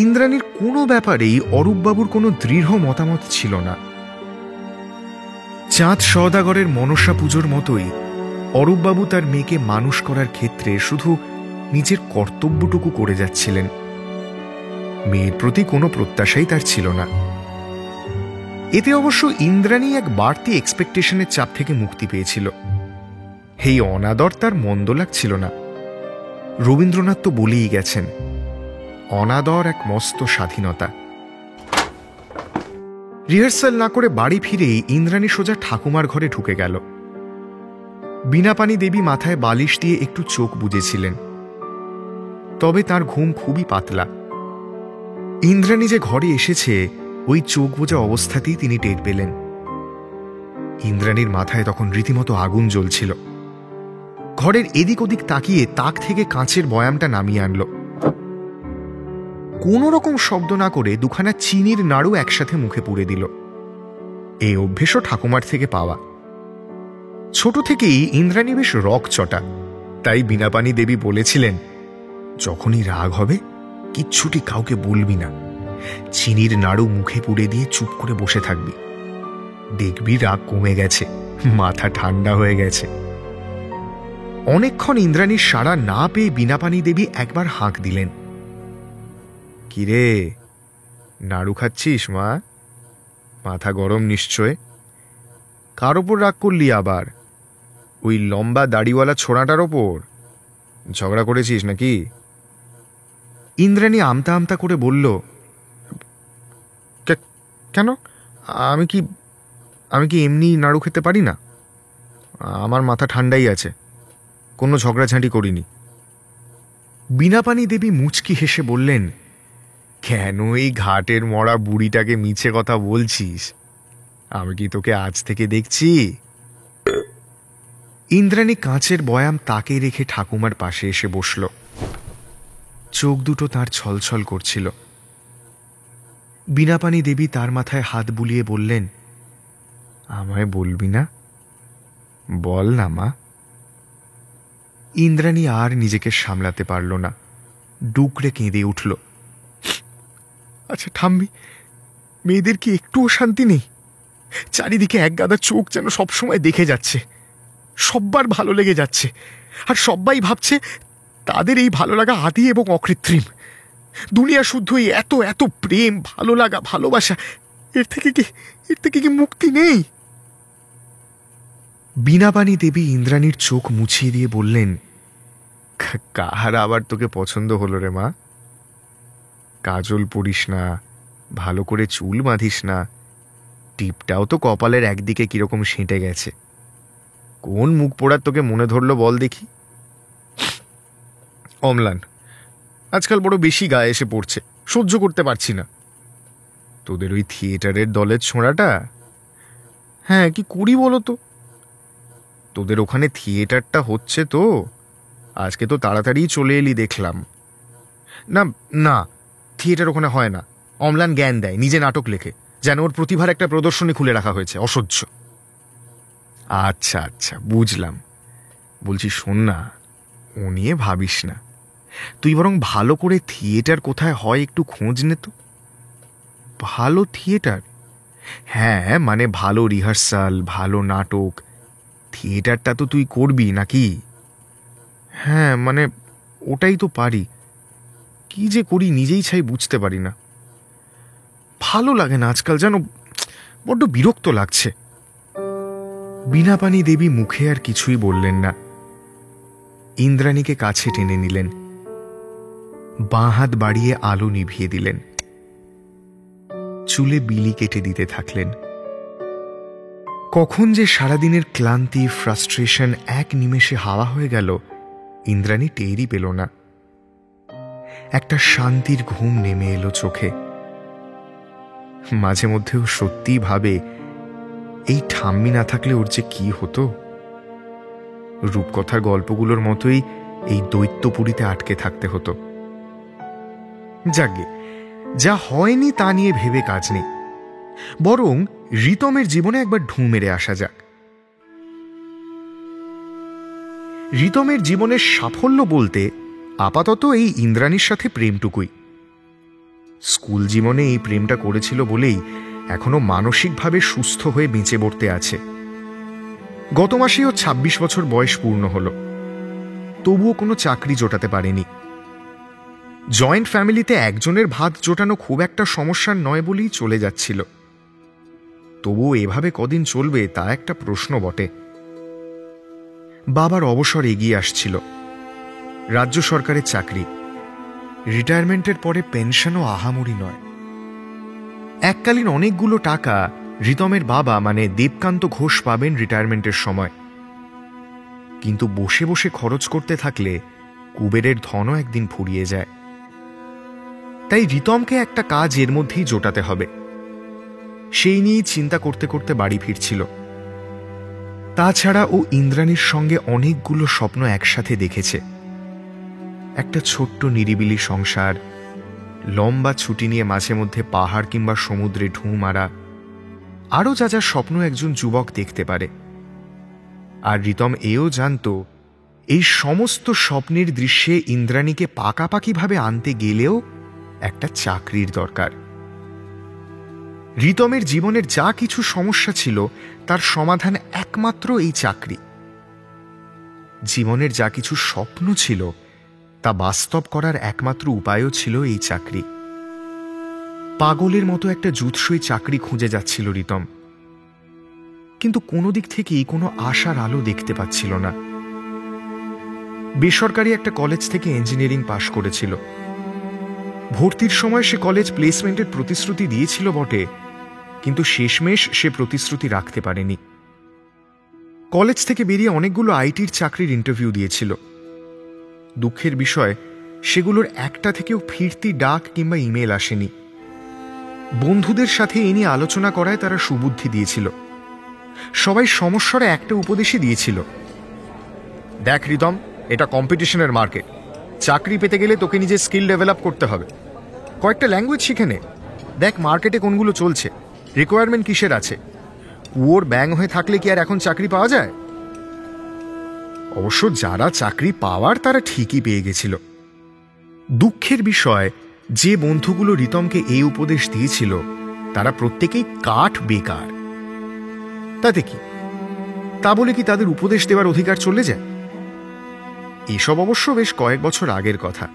ইন্দ্রাণীর কোনো ব্যাপারেই অরূপবাবুর কোনো দৃঢ় মতামত ছিল না। চাঁদ সওদাগরের মনসা পুজোর মতোই অরূপবাবু তার মেয়েকে মানুষ করার ক্ষেত্রে শুধু নিজের কর্তব্যটুকু করে যাচ্ছিলেন। মেয়ের প্রতি কোনো প্রত্যাশাই তার ছিল না। এতে অবশ্য ইন্দ্রাণী এক বাড়তি এক্সপেকটেশনের চাপ থেকে মুক্তি পেয়েছিল। এই অনাদর তার মন্দ লাগছিল না। রবীন্দ্রনাথ তো বলেই গেছেন, অনাদর এক মস্ত স্বাধীনতা। রিহার্সাল না করে বাড়ি ফিরেই ইন্দ্রাণী সোজা ঠাকুমার ঘরে ঢুকে গেল। বীণাপাণি দেবী মাথায় বালিশ দিয়ে একটু চোখ বুজেছিলেন, তবে তার ঘুম খুবই পাতলা। ইন্দ্রাণী যে ঘরে এসেছে ওই চোখ বোঝা অবস্থাতেই তিনি টের পেলেন। ইন্দ্রাণীর মাথায় তখন রীতিমতো আগুন জ্বলছিল। ঘরের এদিক ওদিক তাকিয়ে তাক থেকে কাঁচের বয়ামটা নামিয়ে আনল। কোনো রকম শব্দ না করে দুখানা চিনির নাড়ু একসাথে মুখে পুরে দিল। এই অভ্যেসও ঠাকুমার থেকে পাওয়া। ছোট থেকেই ইন্দ্রাণী বেশ রকচটা, তাই বীণাপাণি দেবী বলেছিলেন, যখনই রাগ হবে কিচ্ছুটি কাউকে বলবি না, চিনির নাড়ু মুখে পুড়ে দিয়ে চুপ করে বসে থাকবি, দেখবি রাগ কমে গেছে, মাথা ঠান্ডা হয়ে গেছে। অনেকক্ষণ ইন্দ্রাণীর সাড়া না পেয়ে বীণাপাণি দেবী একবার হাঁক দিলেন, কিরে নাড়ু খাচ্ছিস মা? মাথা গরম নিশ্চয়। কার ওপর রাগ করলি আবার? ওই লম্বা দাড়িওয়ালা ছোড়াটার ওপর? ঝগড়া করেছিস নাকি? ইন্দ্রাণী আমতা আমতা করে বলল, কেন, আমি কি এমনি নাড়ু খেতে পারি না? আমার মাথা ঠান্ডাই আছে, কোনো ঝগড়াঝাঁটি করিনি। বীণাপাণি দেবী মুচকি হেসে বললেন, কেন এই ঘাটের মরা বুড়িটাকে মিছে কথা বলছিস? আমি কি তোকে আজ থেকে দেখছি? ইন্দ্রাণী কাঁচের বয়াম তাকে রেখে ঠাকুমার পাশে এসে বসল। চোখ দুটো তার ছলছল করছিল। বীণাপাণি দেবী তার মাথায় হাত বুলিয়ে বললেন, আমায় বলবি না? বল না মা। ইন্দ্রাণী আর নিজেকে সামলাতে পারল না, ডুকরে কেঁদে উঠল। আচ্ছা থামবি, মেয়েদের কি একটুও শান্তি নেই? চারিদিকে এক গাদা চোখ যেন সবসময় দেখে যাচ্ছে, সব্বার ভালো লেগে যাচ্ছে, আর সবাই ভাবছে তাদের এই ভালো লাগা আদি এবং অকৃত্রিম। দুনিয়া শুদ্ধ এত এত প্রেম, ভালো লাগা, ভালোবাসা, এর থেকে কি মুক্তি নেই? বীণাপাণি দেবী ইন্দ্রাণীর চোখ মুছিয়ে দিয়ে বললেন, কাহার আবার তোকে পছন্দ হলো রে মা? কাজল পরিস না, ভালো করে চুল বাঁধিস না, টিপটাও তো কপালের একদিকে কিরকম সেঁটে গেছে। কোন মুখ পোড়ার তোকে মনে ধরলো বল দেখি? অম্লান, আজকাল বড় বেশি গায়ে এসে পড়ছে, সহ্য করতে পারছি না। তোদের ওই থিয়েটারের দলের ছোঁড়াটা? হ্যাঁ, কি করি বলো তো? তোদের ওখানে থিয়েটারটা হচ্ছে তো? আজকে তো তাড়াতাড়ি চলে এলি দেখলাম। না না, থিয়েটার ওখানে হয় না। অম্লান জ্ঞান দেয়, নিজে নাটক লেখে, যেন ওর প্রতিভার একটা প্রদর্শনী খুলে রাখা হয়েছে। অসহ্য। আচ্ছা আচ্ছা, বুঝলাম। বলছি শোন না, ও নিয়ে ভাবিস না। তুই বরং ভালো করে থিয়েটার কোথায় হয় একটু খোঁজ নে তো। ভালো থিয়েটার? হ্যাঁ, মানে ভালো রিহার্সাল, ভালো নাটক। থিয়েটারটা তো তুই করবি নাকি? হ্যাঁ, মানে ওটাই তো পারি। কি যে করি নিজেই ছাই বুঝতে পারি না। ভালো লাগে না আজকাল, যেন বড্ড বিরক্ত লাগছে। বীণাপাণি দেবী মুখে আর কিছুই বললেন না। ইন্দ্রাণীকে কাছে টেনে নিলেন, বাঁ হাত বাড়িয়ে আলো নিভিয়ে দিলেন, চুলে বিলি কেটে দিতে থাকলেন। কখন যে সারাদিনের ক্লান্তি, ফ্রাস্ট্রেশন এক নিমেষে হাওয়া হয়ে গেল ইন্দ্রাণী টেরই পেল না। একটা শান্তির ঘুম নেমে এলো চোখে। মাঝে মধ্যেও সত্যিই ভাবে, এই ঠাম্মি না থাকলে ওর যে কি হতো। রূপকথার গল্পগুলোর মতোই এই দৈত্যপুরীতে আটকে থাকতে হতো। যাকগে, যা হয়নি তা নিয়ে ভেবে কাজ নেই, বরং রিতমের জীবনে একবার ঢুঁ মেরে আসা যাক। রিতমের জীবনের সাফল্য বলতে আপাতত এই ইন্দ্রাণীর সাথে প্রেমটুকুই। স্কুল জীবনে এই প্রেমটা করেছিল বলেই এখনো মানসিকভাবে সুস্থ হয়ে বেঁচে বর্তে আছে। গত মাসেও ২৬ বছর বয়স পূর্ণ হল, তবুও কোনো চাকরি জোটাতে পারেনি। জয়েন্ট ফ্যামিলিতে একজনের ভাত জোটানো খুব একটা সমস্যার নয় বলেই চলে যাচ্ছিল। তবুও এভাবে কদিন চলবে তা একটা প্রশ্ন বটে। বাবার অবসর এগিয়ে আসছিল, রাজ্য সরকারের চাকরি, রিটায়ারমেন্টের পরে পেনশনও আহামরি নয়। এককালীন অনেকগুলো টাকা রিতমের বাবা মানে দেবকান্ত ঘোষ পাবেন রিটায়ারমেন্টের সময়। কিন্তু বসে বসে খরচ করতে থাকলে কুবেরের ধনও একদিন ফুরিয়ে যায়। তাই রিতমকে একটা কাজ এর মধ্যেই জোটাতে হবে। সেই নিয়েই চিন্তা করতে করতে বাড়ি ফিরছিল। তাছাড়া ও ইন্দ্রাণীর সঙ্গে অনেকগুলো স্বপ্ন একসাথে দেখেছে। একটা ছোট্ট নিরিবিলি সংসার, লম্বা ছুটি নিয়ে মাঝে মধ্যে পাহাড় কিংবা সমুদ্রে ঢুঁ মারা, আরও যা যা স্বপ্ন একজন যুবক দেখতে পারে। আর রিতম এও জানত, এই সমস্ত স্বপ্নের দৃশ্যে ইন্দ্রাণীকে পাকাপাকিভাবে আনতে গেলেও একটা চাকরির দরকার। রিতমের জীবনের যা কিছু সমস্যা ছিল তার সমাধান একমাত্র এই চাকরি। জীবনের যা কিছু স্বপ্ন ছিল তা বাস্তব করার একমাত্র উপায়ও ছিল এই চাকরি। পাগলের মতো একটা জুৎসই চাকরি খুঁজে যাচ্ছিল রিতম, কিন্তু কোনো দিক থেকেই কোনো আশার আলো দেখতে পাচ্ছিল না। বেসরকারি একটা কলেজ থেকে ইঞ্জিনিয়ারিং পাশ করেছিল। ভর্তির সময় সে কলেজ প্লেসমেন্টের প্রতিশ্রুতি দিয়েছিল বটে, কিন্তু শেষমেশ সে প্রতিশ্রুতি রাখতে পারেনি। কলেজ থেকে বেরিয়ে অনেকগুলো আইটির চাকরির ইন্টারভিউ দিয়েছিল। দুঃখের বিষয়, সেগুলোর একটা থেকেও ফিরতি ডাক কিংবা ইমেল আসেনি। বন্ধুদের সাথে এ নিয়ে আলোচনা করায় তারা সুবুদ্ধি দিয়েছিল। সবাই সমস্যার একটা উপদেশই দিয়েছিল, দেখ রিতম, এটা কম্পিটিশনের মার্কেট। চাকরি পেতে গেলে তোকে নিজে স্কিল ডেভেলপ করতে হবে। কয়েকটা ল্যাঙ্গুয়েজ শিখে নে, দেখ মার্কেটে কোনগুলো চলছে, রিকোয়ারমেন্ট কিসের আছে। কুয়োর ব্যাং হয়ে থাকলে কি আর এখন চাকরি পাওয়া যায়? অবশ্য যারা চাকরি পাওয়ার তারা ঠিকই পেয়ে গেছিল। দুঃখের বিষয়, যে বন্ধুগুলো রিতমকে এই উপদেশ দিয়েছিল তারা প্রত্যেকেই কাঠ বেকার। তাতে কি, তা বলে কি তাদের উপদেশ দেওয়ার অধিকার চলে যায়? এসব অবশ্য বেশ কয়েক বছর আগের কথা।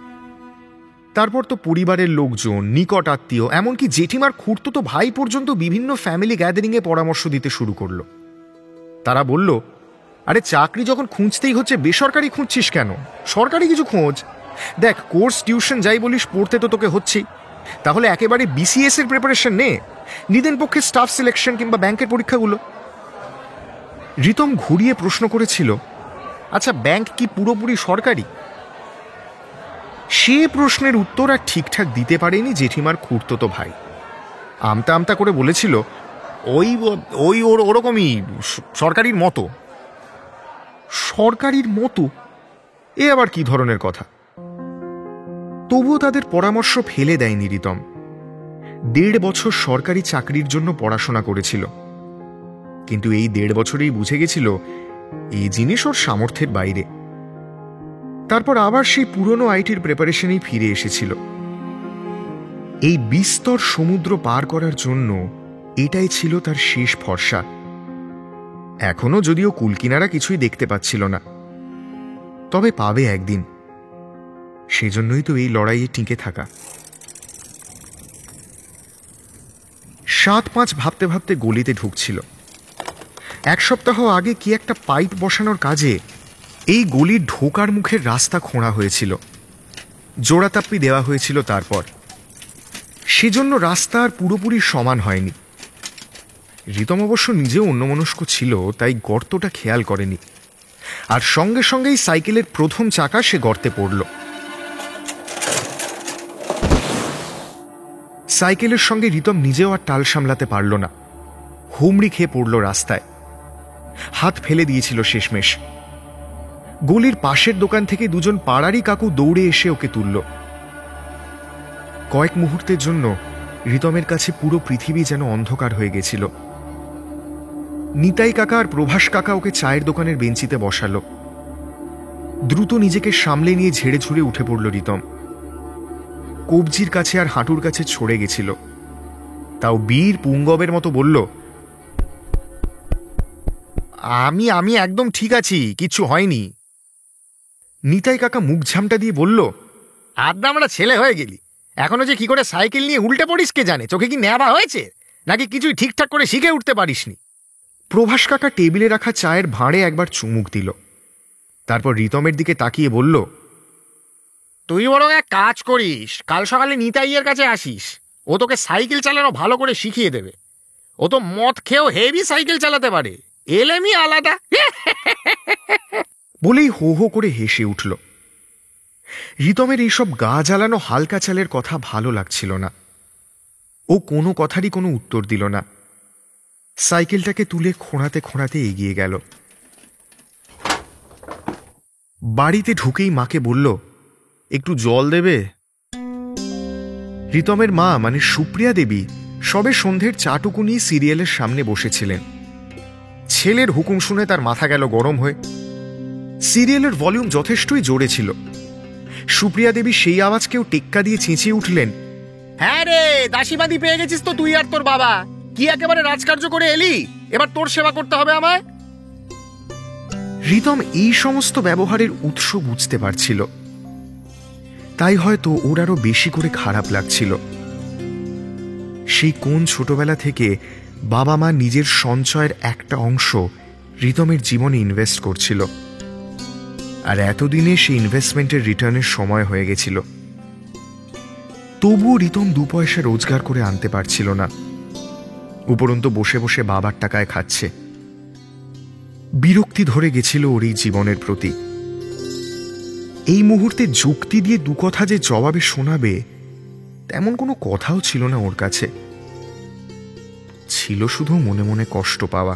তারপর তো পরিবারের লোকজন, নিকট আত্মীয়, এমনকি জেঠিমার খুড়তুতো ভাই পর্যন্ত বিভিন্ন ফ্যামিলি গ্যাদারিংয়ে পরামর্শ দিতে শুরু করলো। তারা বলল, আরে চাকরি যখন খুঁজতেই হচ্ছে, বেসরকারি খুঁজছিস কেন? সরকারি কিছু খোঁজ। দেখ, কোর্স টিউশন যাই বলিস পড়তে তো তোকে হচ্ছেই, তাহলে একেবারে বিসিএস এর প্রিপারেশন নে, নিদেন পক্ষে স্টাফ সিলেকশন কিংবা ব্যাংকের পরীক্ষাগুলো। রিতম ঘুরিয়ে প্রশ্ন করেছিল, আচ্ছা ব্যাংক কি পুরোপুরি সরকারি? সে প্রশ্নের উত্তর আর ঠিকঠাক দিতে পারেনি জেঠিমার খুড়তুতো ভাই। আমতা আমতা করে বলেছিল, ওই ওই ওরকমই সরকারির মতো। সরকারির মতো? এ আবার কি ধরনের কথা? তবুও তাদের পরামর্শ ফেলে দেয়নি রিতম। 1.5 বছর সরকারি চাকরির জন্য পড়াশোনা করেছিল, কিন্তু এই 1.5 বছরেই বুঝে গেছিল এই জিনিস ওর সামর্থ্যের বাইরে। তারপর আবার সেই পুরনো আইটির প্রিপারেশনেই ফিরে এসেছিল। এই বিস্তর সমুদ্র পার করার জন্য এটাই ছিল তার শেষ ভরসা। এখনো যদিও কুলকিনারা কিছুই দেখতে পাচ্ছিল না, তবে পাবে একদিন। সেজন্যই তো এই লড়াইয়ে টিকে থাকা। 7-5 ভাবতে ভাবতে গলিতে ঢুকছিল। 1 সপ্তাহ আগে কি একটা পাইপ বসানোর কাজে এই গলির ঢোকার মুখের রাস্তা খোঁড়া হয়েছিল, জোড়াতাপ্পি দেওয়া হয়েছিল। তারপর সেজন্য রাস্তা আর পুরোপুরি সমান হয়নি। রিতম অবশ্য নিজেও অন্যমনস্ক ছিল, তাই গর্তটা খেয়াল করেনি, আর সঙ্গে সঙ্গেই সাইকেলের প্রথম চাকা সে গর্তে পড়ল। সাইকেলের সঙ্গে রিতম নিজেও আর টাল সামলাতে পারল না, হুমড়ি খেয়ে পড়ল রাস্তায়। হাত ফেলে দিয়েছিল শেষমেশ। গলির পাশের দোকান থেকে 2জন পাড়ারই কাকু দৌড়ে এসে ওকে তুলল। কয়েক মুহূর্তের জন্য রিতমের কাছে পুরো পৃথিবী যেন অন্ধকার হয়ে গেছিল। নিতাই কাকা আর প্রভাস কাকা ওকে চায়ের দোকানের বেঞ্চিতে বসালো। দ্রুত নিজেকে সামলে নিয়ে ঝেড়ে ঝুড়ে উঠে পড়ল রিতম। কবজির কাছে আর হাঁটুর কাছে ছড়ে গেছিল, তাও বীর পুঙ্গবের মতো বলল, আমি আমি একদম ঠিক আছি, কিচ্ছু হয়নি। নিতাই কাকা মুখ ঝামটা দিয়ে বলল, আদা আমরা ছেলে হয়ে গেলি, এখনো যে কি করে সাইকেল নিয়ে উল্টে পড়িস কে জানে, চোখে কি নেবা হয়েছে নাকি কিছুই ঠিকঠাক করে শিখে উঠতে পারিসনি। প্রভাস কাকা টেবিলে রাখা চায়ের ভাঁড়ে একবার চুমুক দিল, তারপর রিতমের দিকে তাকিয়ে বলল, তুই বরং এক কাজ করিস, কাল সকালে নিতাইয়ের কাছে আসিস, ও তোকে সাইকেল চালানো ভালো করে শিখিয়ে দেবে। ও তো মদ খেয়েও হেভি সাইকেল চালাতে পারে, এলেমি আলাদা। বলেই হো হো করে হেসে উঠল। রিতমের এইসব গা জ্বালানো হালকা চালের কথা ভালো লাগছিল না। ও কোনো কথারই কোনো উত্তর দিল না। সাইকেলটাকে তুলে খোঁড়াতে খোঁড়াতে এগিয়ে গেল। বাড়িতে ঢুকেই মাকে বলল, একটু জল দেবে। রিতমের মা মানে সুপ্রিয়া দেবী সবে সন্ধ্যের চাটুকু নিয়ে সিরিয়ালের সামনে বসেছিলেন। ছেলের হুকুম শুনে তার মাথা গেল গরম হয়ে। সিরিয়ালের ভলিউম যথেষ্টই জোরে ছিল। সুপ্রিয়া দেবী সেই আওয়াজকেও টেক্কা দিয়ে চেঁচিয়ে উঠলেন, হ্যাঁ রে, দাসীবাদী পেয়ে গেছিস তো তুই আর তোর বাবা, কি একেবারে রাজকার্য করে এলি, এবার তোর সেবা করতে হবে আমায়। রিতম এই সমস্ত ব্যবহারের উৎস বুঝতে পারছিল, তাই হয়তো ওর আরো বেশি করে খারাপ লাগছিল। সেই কোন ছোটবেলা থেকে বাবা মা নিজের সঞ্চয়ের একটা অংশ রিতমের জীবনে ইনভেস্ট করছিল, আর এতদিনে সেই ইনভেস্টমেন্টের রিটার্নের সময় হয়ে গেছিল। তবুও রিতম 2 পয়সা রোজগার করে আনতে পারছিল না, উপরন্তু বসে বসে বাবার টাকায় খাচ্ছে। বিরক্তি ধরে গেছিল ওর এই জীবনের প্রতি। এই মুহূর্তে যুক্তি দিয়ে 2 কথা যে জবাবে শোনাবে তেমন কোনো কথাও ছিল না ওর কাছে। ছিল শুধু মনে মনে কষ্ট পাওয়া।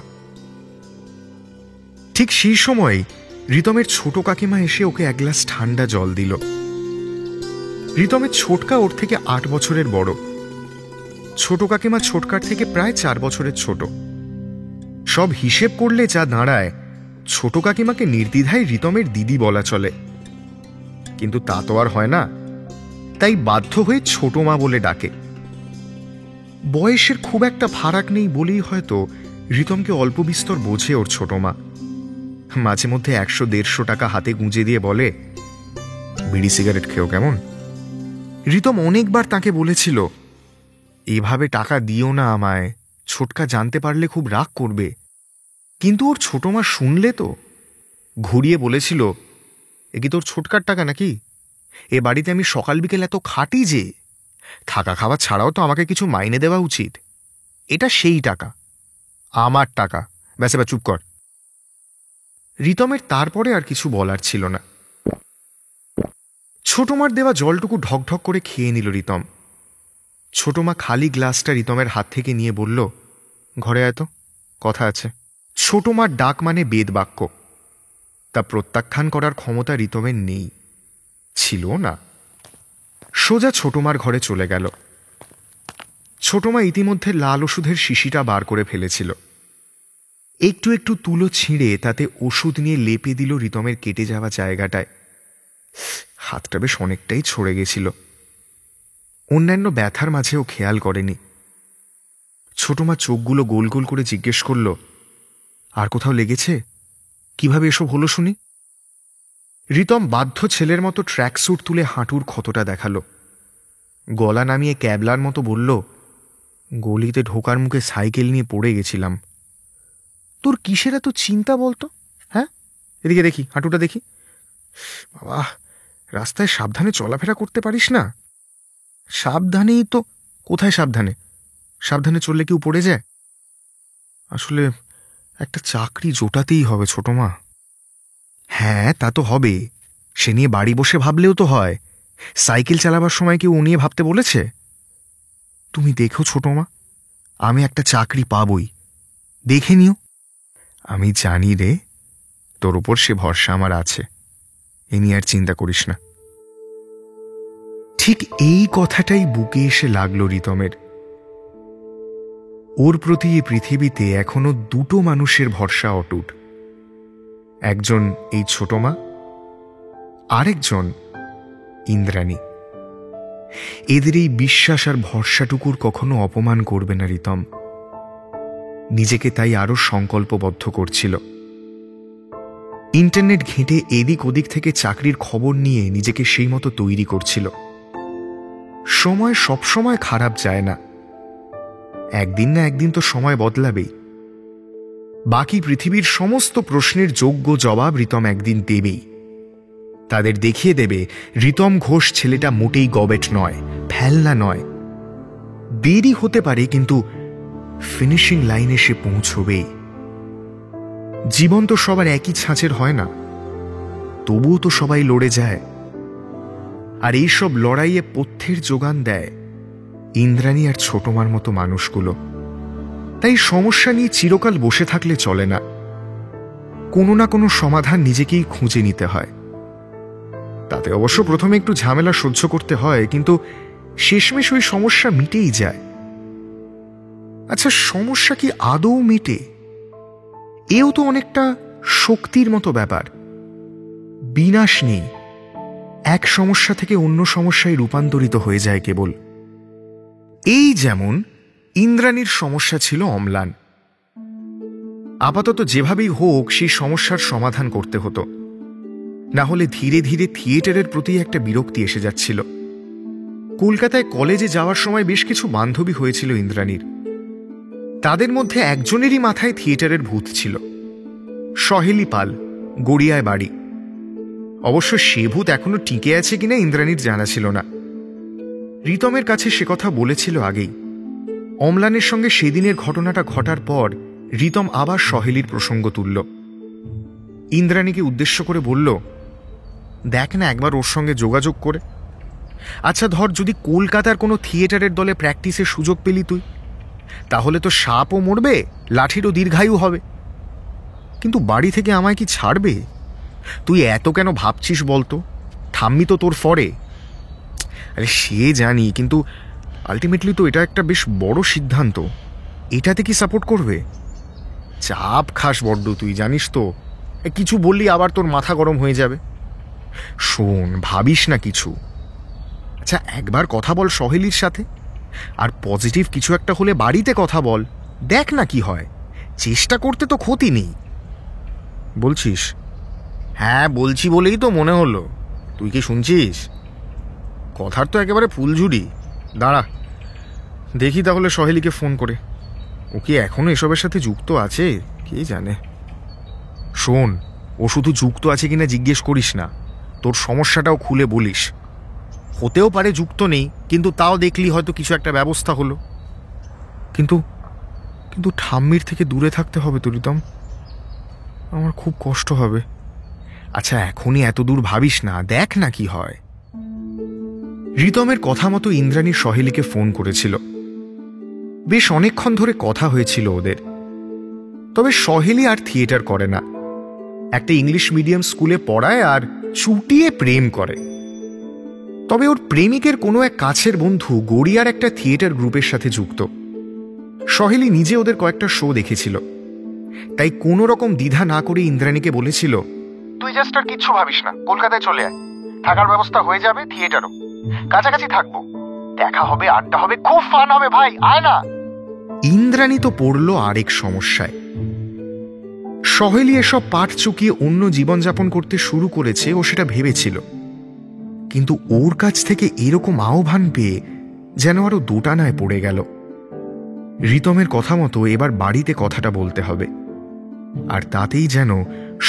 ঠিক সেই সময় রিতমের ছোট কাকিমা এসে ওকে 1 গ্লাস ঠান্ডা জল দিল। রিতমের ছোটকা ওর থেকে 8 বছরের বড়। ছোট কাকিমা ছোটকার থেকে প্রায় 4 বছরের ছোট। সব হিসেব করলে যা দাঁড়ায়, ছোট কাকিমাকে নির্দ্বিধায় রিতমের দিদি বলা চলে, কিন্তু তা তো আর হয় না, তাই বাধ্য হয়ে ছোট মা বলে ডাকে। বয়সের খুব একটা ফারাক নেই বলেই হয়তো রিতমকে অল্প বিস্তর বোঝে ওর ছোট মা। মাঝে মধ্যে 100-150 টাকা হাতে গুঁজে দিয়ে বলে, বিড়ি সিগারেট খেও কেমন। রিতম অনেকবার তাকে বলেছিল, এভাবে টাকা দিও না আমায়, ছোটকা জানতে পারলে খুব রাগ করবে। কিন্তু ওর ছোট মা শুনলে তো ঘুরিয়ে বলেছিল, এ কি তোর ছোটকার টাকা নাকি? এ বাড়িতে আমি সকাল বিকেল এত খাটি যে, থাকা খাওয়া ছাড়াও তো আমাকে কিছু মাইনে দেওয়া উচিত। এটা সেই টাকা, আমার টাকা, ব্যাস এবার চুপ কর। রিতমের তারপরে আর কিছু বলার ছিল না। ছোট মার দেওয়া জলটুকু ঢকঢক করে খেয়ে নিল রিতম। ছোট মা খালি গ্লাসটা রিতমের হাত থেকে নিয়ে বলল, ঘরে আয় তো, কথা আছে। ছোট মার ডাক মানে বেদ বাক্য, তা প্রত্যাখ্যান করার ক্ষমতা রিতমের নেই, ছিল না। সোজা ছোট মার ঘরে চলে গেল। ছোট মা ইতিমধ্যে লাল ওষুধের শিশিটা বার করে ফেলেছিল। একটু একটু তুলো ছিঁড়ে তাতে ওষুধ নিয়ে লেপে দিল রিতমের কেটে যাওয়া জায়গাটায়। হাতটা বেশ অনেকটাই ছড়ে গেছিল। অন্যান্য ব্যথার মাঝেও খেয়াল করেনি। ছোট মা চোখগুলো গোল গোল করে জিজ্ঞেস করল, আর কোথাও লেগেছে? কিভাবে এসব হলো শুনি? রিতম বাধ্য ছেলের মতো ট্র্যাকস্যুট তুলে হাঁটুর ক্ষতটা দেখালো। গলা নামিয়ে ক্যাবলার মতো বলল, গলিতে ঢোকার মুখে সাইকেল নিয়ে পড়ে গেছিলাম। তোর কিসের এত চিন্তা বলতো? হ্যাঁ, এদিকে দেখি, হাঁটুটা দেখি। বাবা, রাস্তায় সাবধানে চলাফেরা করতে পারিস না? সাবধানেই তো। কোথায় সাবধানে? সাবধানে চললে কেউ পড়ে যায়? আসলে একটা চাকরি জোটাতেই হবে ছোট মা। হ্যাঁ, তা তো হবে। সে নিয়ে বাড়ি বসে ভাবলেও তো হয়। সাইকেল চালাবার সময় কেউ ও নিয়ে ভাবতে বলেছে? তুমি দেখো ছোট মা, আমি একটা চাকরি পাবই, দেখে নিও। আমি জানি রে, তোর ওপর সে ভরসা আমার আছে, এ নিয়ে আর চিন্তা করিস না। ঠিক এই কথাটাই বুকে এসে লাগলো রিতমের। ওর প্রতি এই পৃথিবীতে এখনো দুটো মানুষের ভরসা অটুট। একজন এই ছোট মা, আরেকজন ইন্দ্রাণী। এদের এই বিশ্বাস আর ভরসাটুকুর কখনো অপমান করবে না রিতম। নিজেকে তাই আরো সংকল্পবদ্ধ করছিল। ইন্টারনেট ঘেঁটে এদিক ওদিক থেকে চাকরির খবর নিয়ে নিজেকে সেই মতো তৈরি করছিল। সময় সবসময় খারাপ যায় না, একদিন না একদিন তো সময় বদলাবেই। বাকি পৃথিবীর সমস্ত প্রশ্নের যোগ্য জবাব রিতম একদিন দেবেই। তাদের দেখিয়ে দেবে রিতম ঘোষ ছেলেটা মোটেই গবেট নয়, ফেলনা নয়। দেরি হতে পারে, কিন্তু ফিনিশিং লাইনে সে পৌঁছবেই। জীবন তো সবার একই ছাঁচের হয় না, তবুও তো সবাই লড়ে যায়। আর এইসব লড়াইয়ে পথ্যের যোগান দেয় ইন্দ্রাণী আর ছোটমার মতো মানুষগুলো। তাই সমস্যা নিয়ে চিরকাল বসে থাকলে চলে না, কোনো না কোনো সমাধান নিজেকেই খুঁজে নিতে হয়। তাতে অবশ্য প্রথমে একটু ঝামেলা সহ্য করতে হয়, কিন্তু শেষমেশ ওই সমস্যা মিটেই যায়। আচ্ছা, সমস্যা কি আদৌ মিটে? এও তো অনেকটা শক্তির মতো ব্যাপার। বিনাশ নেই, এক সমস্যা থেকে অন্য সমস্যায় রূপান্তরিত হয়ে যায় কেবল। এই যেমন ইন্দ্রাণীর সমস্যা ছিল অম্লান। আপাতত যেভাবেই হোক সেই সমস্যার সমাধান করতে হতো, না হলে ধীরে ধীরে থিয়েটারের প্রতি একটা বিরক্তি এসে যাচ্ছিল। কলকাতায় কলেজে যাওয়ার সময় বেশ কিছু বান্ধবী হয়েছিল ইন্দ্রাণীর। তাদের মধ্যে একজনেরই মাথায় থিয়েটারের ভূত ছিল, সহেলি পাল, গড়িয়ায় বাড়ি। অবশ্য সে ভূত এখনো টিকে আছে কিনা ইন্দ্রাণীর জানা ছিল না। রিতমের কাছে সে কথা বলেছিল আগেই। অম্লানের সঙ্গে সেদিনের ঘটনাটা ঘটার পর রিতম আবার সহেলির প্রসঙ্গ তুলল। ইন্দ্রাণীকে উদ্দেশ্য করে বলল, দেখ না একবার ওর সঙ্গে যোগাযোগ করে। আচ্ছা ধর, যদি কলকাতার কোনো থিয়েটারের দলে প্র্যাকটিসের সুযোগ পেলি তুই, তাহলে তো সাপও মরবে, লাঠিরও দীর্ঘায়ু হবে। কিন্তু বাড়ি থেকে আমায় কি ছাড়বে? তুই এত কেন ভাবছিস বলতো? থামবি তো তোর ফরে। আরে সে জানি, কিন্তু আলটিমেটলি তো এটা একটা বেশ বড় সিদ্ধান্ত, এটাতে কি সাপোর্ট করবে? চাপ খাস বড্ড তুই, জানিস তো। কিছু বললি আবার তোর মাথা গরম হয়ে যাবে। শোন, ভাবিস না কিছু। আচ্ছা একবার কথা বল সহেলির সাথে, আর পজিটিভ কিছু একটা হলে বাড়িতে কথা বল, দেখ না কি হয়। চেষ্টা করতে তো ক্ষতি নেই। বলছিস? হ্যাঁ বলছি বলেই তো মনে হলো। তুই কি শুনছিস? কথার তো একেবারে ফুলঝুরি। দাঁড়া দেখি তাহলে সহেলিকে ফোন করে। ও কি এখনো এসবের সাথে যুক্ত আছে কে জানে। শোন, ও শুধু যুক্ত আছে কিনা জিজ্ঞেস করিস না, তোর সমস্যাটাও খুলে বলিস। হতেও পারে যুক্ত নেই, কিন্তু তাও দেখলি হয়তো কিছু একটা ব্যবস্থা হলো। কিন্তু কিন্তু ঠাম্মির থেকে দূরে থাকতে হবে তো রিতম, আমার খুব কষ্ট হবে। আচ্ছা এখনই এত দূর ভাবিস না, দেখ না কি হয়। রিতমের কথা মতো ইন্দ্রাণী সহেলিকে ফোন করেছিল। বেশ অনেকক্ষণ ধরে কথা হয়েছিল ওদের। তবে সহেলি আর থিয়েটার করে না, একটা ইংলিশ মিডিয়াম স্কুলে পড়ায় আর চুটিয়ে প্রেম করে। তবে ওর প্রেমিকের কোনো এক কাছের বন্ধু গড়িয়ার একটা থিয়েটার গ্রুপের সাথে যুক্ত। সহেলি নিজে ওদের কয়েকটা শো দেখেছিল, তাই কোনো রকম দ্বিধা না করে ইন্দ্রাণীকে বলেছিল, তুই জাস্ট আর কিচ্ছু ভাবিস না, কলকাতায় চলে আয়, থাকার ব্যবস্থা হয়ে যাবে, থিয়েটারও কাছাকাছি থাকবো, দেখা হবে, আড্ডা হবে, খুব ফান হবে ভাই, আয় না। ইন্দ্রাণী তো পড়ল আরেক সমস্যায়। সহেলি এসব পাঠ চুকিয়ে অন্য জীবনযাপন করতে শুরু করেছে, ও সেটা ভেবেছিল, কিন্তু ওর কাছ থেকে এরকম আহ্বান পেয়ে যেন আরো দোটানায় পড়ে গেল। রিতমের কথা মতো এবার বাড়িতে কথাটা বলতে হবে, আর তাতেই যেন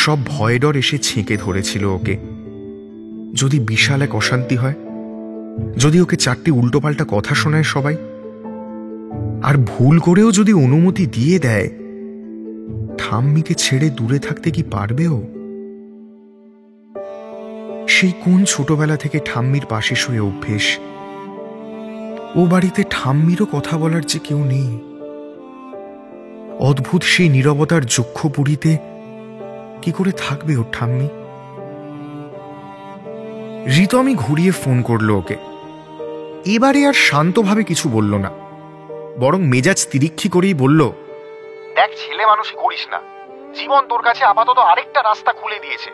সব ভয়ডর এসে ছেঁকে ধরেছিল ওকে। যদি বিশাল এক অশান্তি হয়, যদি ওকে 4টি উল্টোপাল্টা কথা শোনায় সবাই, আর ভুল করেও যদি অনুমতি দিয়ে দেয়, ঠাম্মিকে ছেড়ে দূরে থাকতে কি পারবে ও? সেই কোন ছোটবেলা থেকে ঠাম্মির পাশে শুয়ে অভ্যেস। ও বাড়িতে ঠাম্মিরও কথা বলার যে কেউ নেই। অদ্ভুত সেই নীরবতার যক্ষ পুরীতে কি করে থাকবে ওর ঠাম্মি? রিতমি ঘুরিয়ে ফোন করল ওকে। এবারে আর শান্তভাবে কিছু বলল না, বরং মেজাজ তিরিক্ষি করেই বলল, দেখ, ছেলে মানুষই করিস না, জীবন তোর কাছে আপাতত আরেকটা রাস্তা খুলে দিয়েছে।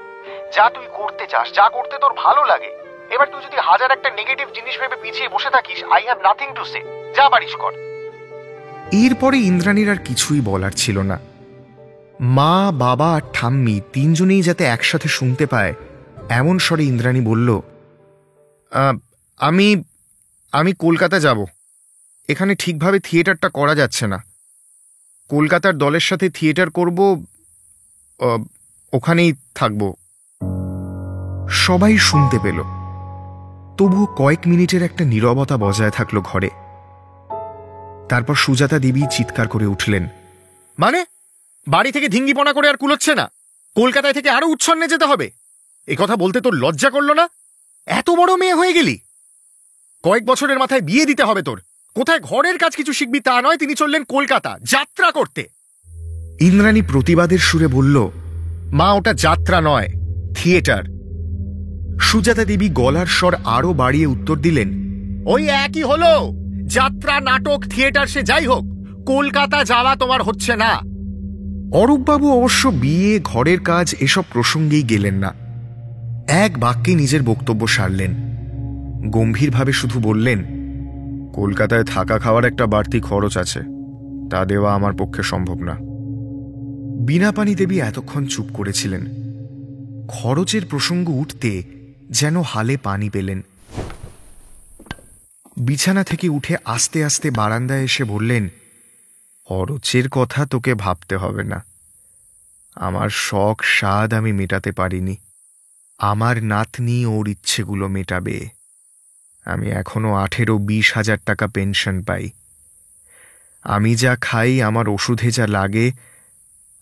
যা তুই করতে চাস, যা করতে তোর ভালো লাগে, এবার তুই যদি হাজার একটা নেগেটিভ জিনিস ভেবে পিছিয়ে বসে থাকিস, I have nothing to say, যা পারিস কর। এরপরে ইন্দ্রাণীর আর কিছুই বলার ছিল না। মা, বাবা আর ঠাম্মি তিনজনেই যাতে একসাথে শুনতে পায় এমন স্বরে ইন্দ্রাণী বলল, আমি আমি কলকাতা যাব, এখানে ঠিকভাবে থিয়েটারটা করা যাচ্ছে না। কলকাতার দলের সাথে থিয়েটার করব, ওখানেই থাকব। সবাই শুনতে পেল, তবুও কয়েক মিনিটের একটা নীরবতা বজায় থাকলো ঘরে। তারপর সুজাতা দেবী চিৎকার করে উঠলেন, মানে বাড়ি থেকে ধিঙ্গিপনা করে আর কুলোচ্ছে না? কলকাতায় থেকে আরো উচ্ছন্নে যেতে হবে? এ কথা বলতে তোর লজ্জা করলো না? এত বড় মেয়ে হয়ে গেলি, কয়েক বছরের মাথায় বিয়ে দিতে হবে তোর। কোথায় ঘরের কাজ কিছু শিখবি তা নয়, তিনি চললেন কলকাতা যাত্রা করতে। ইন্দ্রাণী প্রতিবাদের সুরে বলল, মা, ওটা যাত্রা নয়, থিয়েটার। সুজাতা দেবী গলার স্বর আরো বাড়িয়ে উত্তর দিলেন, ওই একই হলো, যাত্রা, নাটক, থিয়েটার, সে যাই হোক, কলকাতা যাওয়া তোমার হচ্ছে না। অরূপবাবু অবশ্য বিয়ে, ঘরের কাজ এসব প্রসঙ্গেই গেলেন না। এক বাক্যে নিজের বক্তব্য সারলেন। গম্ভীরভাবে শুধু বললেন, কলকাতায় থাকা খাওয়ার একটা বাড়তি খরচ আছে, তা দেওয়া আমার পক্ষে সম্ভব না। বীণাপাণি দেবী এতক্ষণ চুপ করেছিলেন। খরচের প্রসঙ্গ উঠতে যেন হালে পানি পেলেন। বিছানা থেকে উঠে আস্তে আস্তে বারান্দায় এসে বললেন, খরচের কথা তোকে ভাবতে হবে না। আমার শখ স্বাদ আমি মেটাতে পারিনি, আমার নাতনি ওর ইচ্ছেগুলো মেটাবে। আমি এখনো 18-20 হাজার টাকা পেনশন পাই। আমি যা খাই, আমার ওষুধে যা লাগে,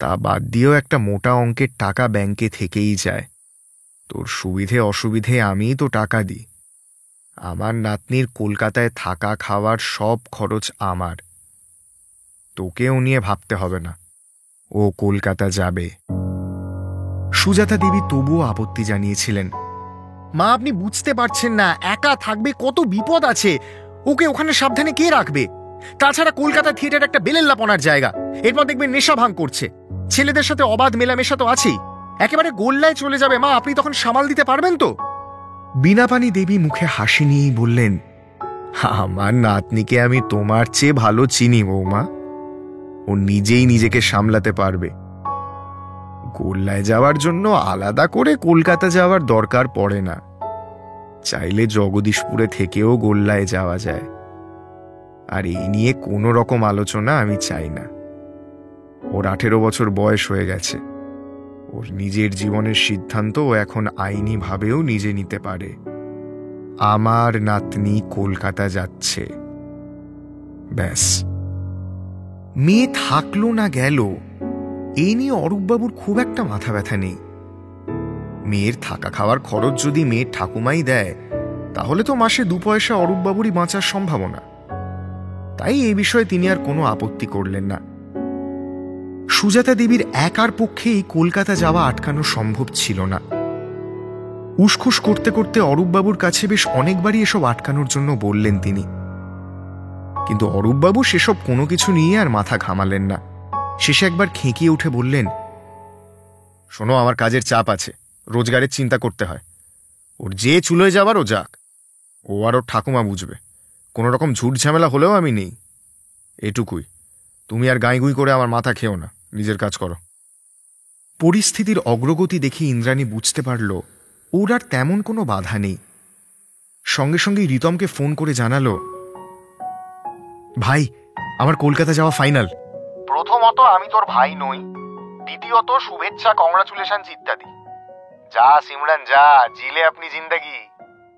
তা বাদ দিয়েও একটা মোটা অঙ্কের টাকা ব্যাংকে থেকেই যায়। তোর সুবিধে অসুবিধে আমিই তো টাকা দিই। আমার নাতনির কলকাতায় থাকা খাওয়ার সব খরচ আমার। তোকেও নিয়ে ভাবতে হবে না, ও কলকাতা যাবে। সুজাতা দেবী তবুও আপত্তি জানিয়েছিলেন, মা, আপনি বুঝতে পারছেন না, একা থাকবে, কত বিপদ আছে, ওকে ওখানে সাবধানে কে রাখবে? তাছাড়া কলকাতা থিয়েটার একটা বেলেল্লাপনার জায়গা, এরপর দেখবেন নেশা ভাঙ করছে, ছেলেদের সাথে অবাধ মেলামেশা তো আছেই, একেবারে গোল্লায় চলে যাবে। মা, আপনি তখন সামাল দিতে পারবেন তো? বীণাপাণি দেবী মুখে হাসি নিয়েই বললেন, আমার নাতনিকে আমি তোমার চেয়ে ভালো চিনি বৌমা, ও নিজেই নিজেকে সামলাতে পারবে। গোল্লায় যাওয়ার জন্য আলাদা করে কলকাতা যাওয়ার দরকার পড়ে না, চাইলে জগদীশপুরে থেকেও গোল্লায় যাওয়া যায়। আর এই নিয়ে কোনো রকম আলোচনা আমি চাই না। ওর 18 বছর বয়স হয়ে গেছে, ওর নিজের জীবনের সিদ্ধান্ত ও এখন আইনি ভাবেও নিজে নিতে পারে। আমার নাতনি কলকাতা যাচ্ছে, ব্যাস। মেয়ে থাকলো না গেল, এই নিয়ে অরূপবাবুর খুব একটা মাথা ব্যথা নেই। মেয়ের থাকা খাওয়ার খরচ যদি মেয়ের ঠাকুমাই দেয়, তাহলে তো মাসে 2 পয়সা অরূপবাবুরই বাঁচার সম্ভাবনা। তাই এই বিষয়ে তিনি আর কোনো আপত্তি করলেন না। সুজাতা দেবীর একার পক্ষেই কলকাতা যাওয়া আটকানো সম্ভব ছিল না। উসখুস করতে করতে অরূপবাবুর কাছে বেশ অনেকবারই এসব আটকানোর জন্য বললেন তিনি, কিন্তু অরূপবাবু সেসব কোনো কিছু নিয়ে আর মাথা ঘামালেন না। শেষে একবার খেঁকিয়ে উঠে বললেন, শোনো, আমার কাজের চাপ আছে, রোজগারের চিন্তা করতে হয়। ওর যে চুলোয় যাবার ও যাক, ও আর ওর ঠাকুমা বুঝবে। কোনো রকম ঝুট ঝামেলা হলেও আমি নেই, এটুকুই। তুমি আর গাঁইগুই করে আমার মাথা খেও না, নিজের কাজ করো। পরিস্থিতির অগ্রগতি দেখে ইন্দ্রাণী বুঝতে পারল ওর আর তেমন কোনো বাধা নেই। সঙ্গে সঙ্গেই রিতমকে ফোন করে জানালো, ভাই, আমার কলকাতা যাওয়া ফাইনাল। প্রথমত আমি তোর ভাই নই, দ্বিতীয়ত শুভেচ্ছা, কংগ্রাচুলেশন ইত্যাদি। যা সিমরান যা, জিলে আপনি জিন্দেগি।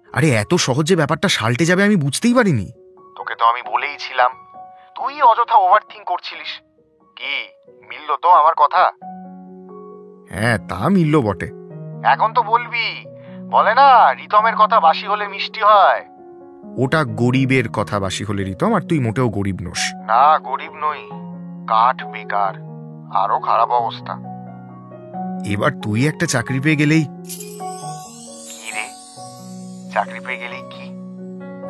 আরে এত সহজে ব্যাপারটা সাল্টে যাবে আমি বুঝতেই পারিনি। তোকে তো আমি বলেইছিলাম, তুই অযথা ওভার থিঙ্ক করছিলিস। কি মিললো তো আমার কথা? হ্যাঁ, তা মিলল বটে। এখন তো বলবি, বলে না রিতমের কথা বাসি হলে মিষ্টি হয়। ওটা গরিবের কথা বাসি হলে রিতম, আর তুই মোটেও গরিব নোস। না, গরিব নই, কাঠ বেকার, আরো খারাপ অবস্থা। এবার তুই একটা চাকরি পেয়ে গেলেই। কি রে, চাকরি পেয়ে গেলেই কি?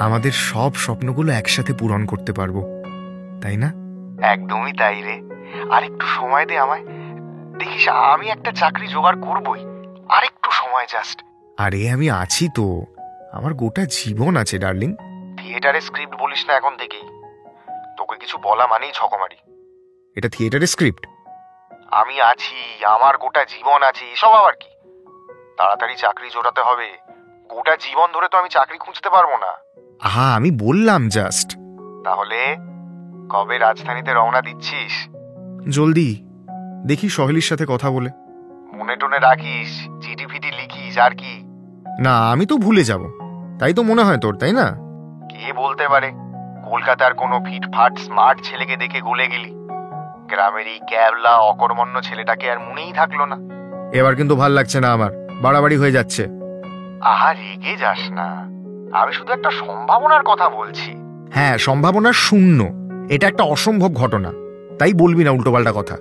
আমাদের সব স্বপ্নগুলো একসাথে পূরণ করতে পারবো, তাই না? একদমই তাই রে। আর একটু সময় দে আমায়, দেখিস আমি একটা চাকরি জোগাড় করবই। আর একটু সময় জাস্ট। আরে আমি আছি তো, আমার গোটা জীবন আছে ডার্লিং। থিয়েটারে স্ক্রিপ্ট বলিস না এখন থেকেই, তোকে কিছু বলা মানেই ঝকমারি। এটা থিয়েটারের স্ক্রিপ্ট? আমি আছি, আমার গোটা জীবন আছে, এসব আবার কি? তাড়াতাড়ি চাকরি জোটাতে হবে, গোটা জীবন ধরে তো আমি চাকরি খুঁজতে পারবো না। আহা, আমি বললাম জাস্ট। তাহলে কবে রাজধানীতে রওনা দিচ্ছিস? জলদি, দেখি সহেলির সাথে কথা বলে। মনে টনে রাখিস, চিঠি ফিটি লিখিস। আর কি? না, আমি তো ভুলে যাব, তাই তো মনে হয় তোর, তাই না? কে বলতে পারে, কলকাতার কোনো ফিটফাট স্মার্ট ছেলেকে দেখে গলে গেলি। গ্রামের এই ক্যাবলা অকর্মণ্য ছেলেটাকে আর মনেই থাকলো না। এবার কিন্তু ভাল লাগছে না আমার, বাড়াবাড়ি হয়ে যাচ্ছে। আহা, রেগে যাস না, আমি শুধু একটা সম্ভাবনার কথা বলছি। হ্যাঁ, সম্ভাবনা শূন্য, এটা একটা অসম্ভব ঘটনা, তাই বলবি না উল্টোপাল্টা কথা।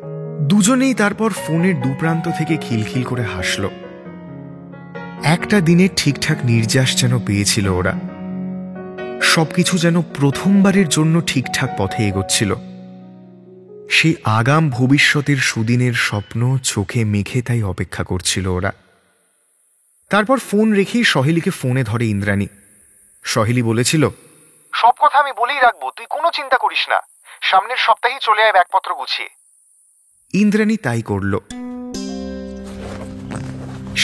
দুজনেই তারপর ফোনের দুপ্রান্ত থেকে খিলখিল করে হাসল। একটা দিনের ঠিকঠাক নির্যাস যেন পেয়েছিল ওরা। সবকিছু যেন প্রথমবারের জন্য ঠিকঠাক পথে এগোচ্ছিল। সেই আগাম ভবিষ্যতের সুদিনের স্বপ্ন চোখে মেখে তাই অপেক্ষা করছিল ওরা। তারপর ফোন রেখেই সহেলিকে ফোনে ধরে ইন্দ্রাণী। সহেলি বলেছিল, সব কথা আমি বলেই রাখবো, তুই কোনো চিন্তা করিস না। সামনের সপ্তাহেই চলে আয় ব্যাগপত্র গুছিয়ে। ইন্দ্রাণী তাই করল।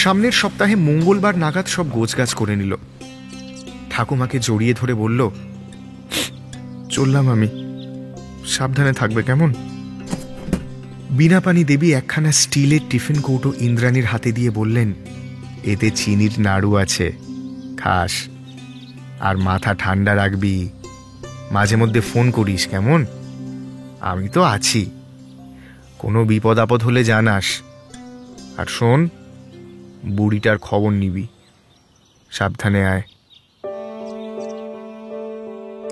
সামনের সপ্তাহে মঙ্গলবার নাগাদ সব গোছগাছ করে নিল। ঠাকুমাকে জড়িয়ে ধরে বলল, চললাম আমি, সাবধানে থাকবে কেমন? বীণাপানি দেবী একখানা স্টিলের টিফিন কৌটো ইন্দ্রাণীর হাতে দিয়ে বললেন, এতে চিনির নাড়ু আছে, খাস। আর মাথা ঠান্ডা রাখবি, মাঝে মধ্যে ফোন করিস কেমন? আমি তো আছি, কোনো বিপদ আপদ হলে জানাস। আর শোন, বুড়িটার খবর নিবি, সাবধানে আয়।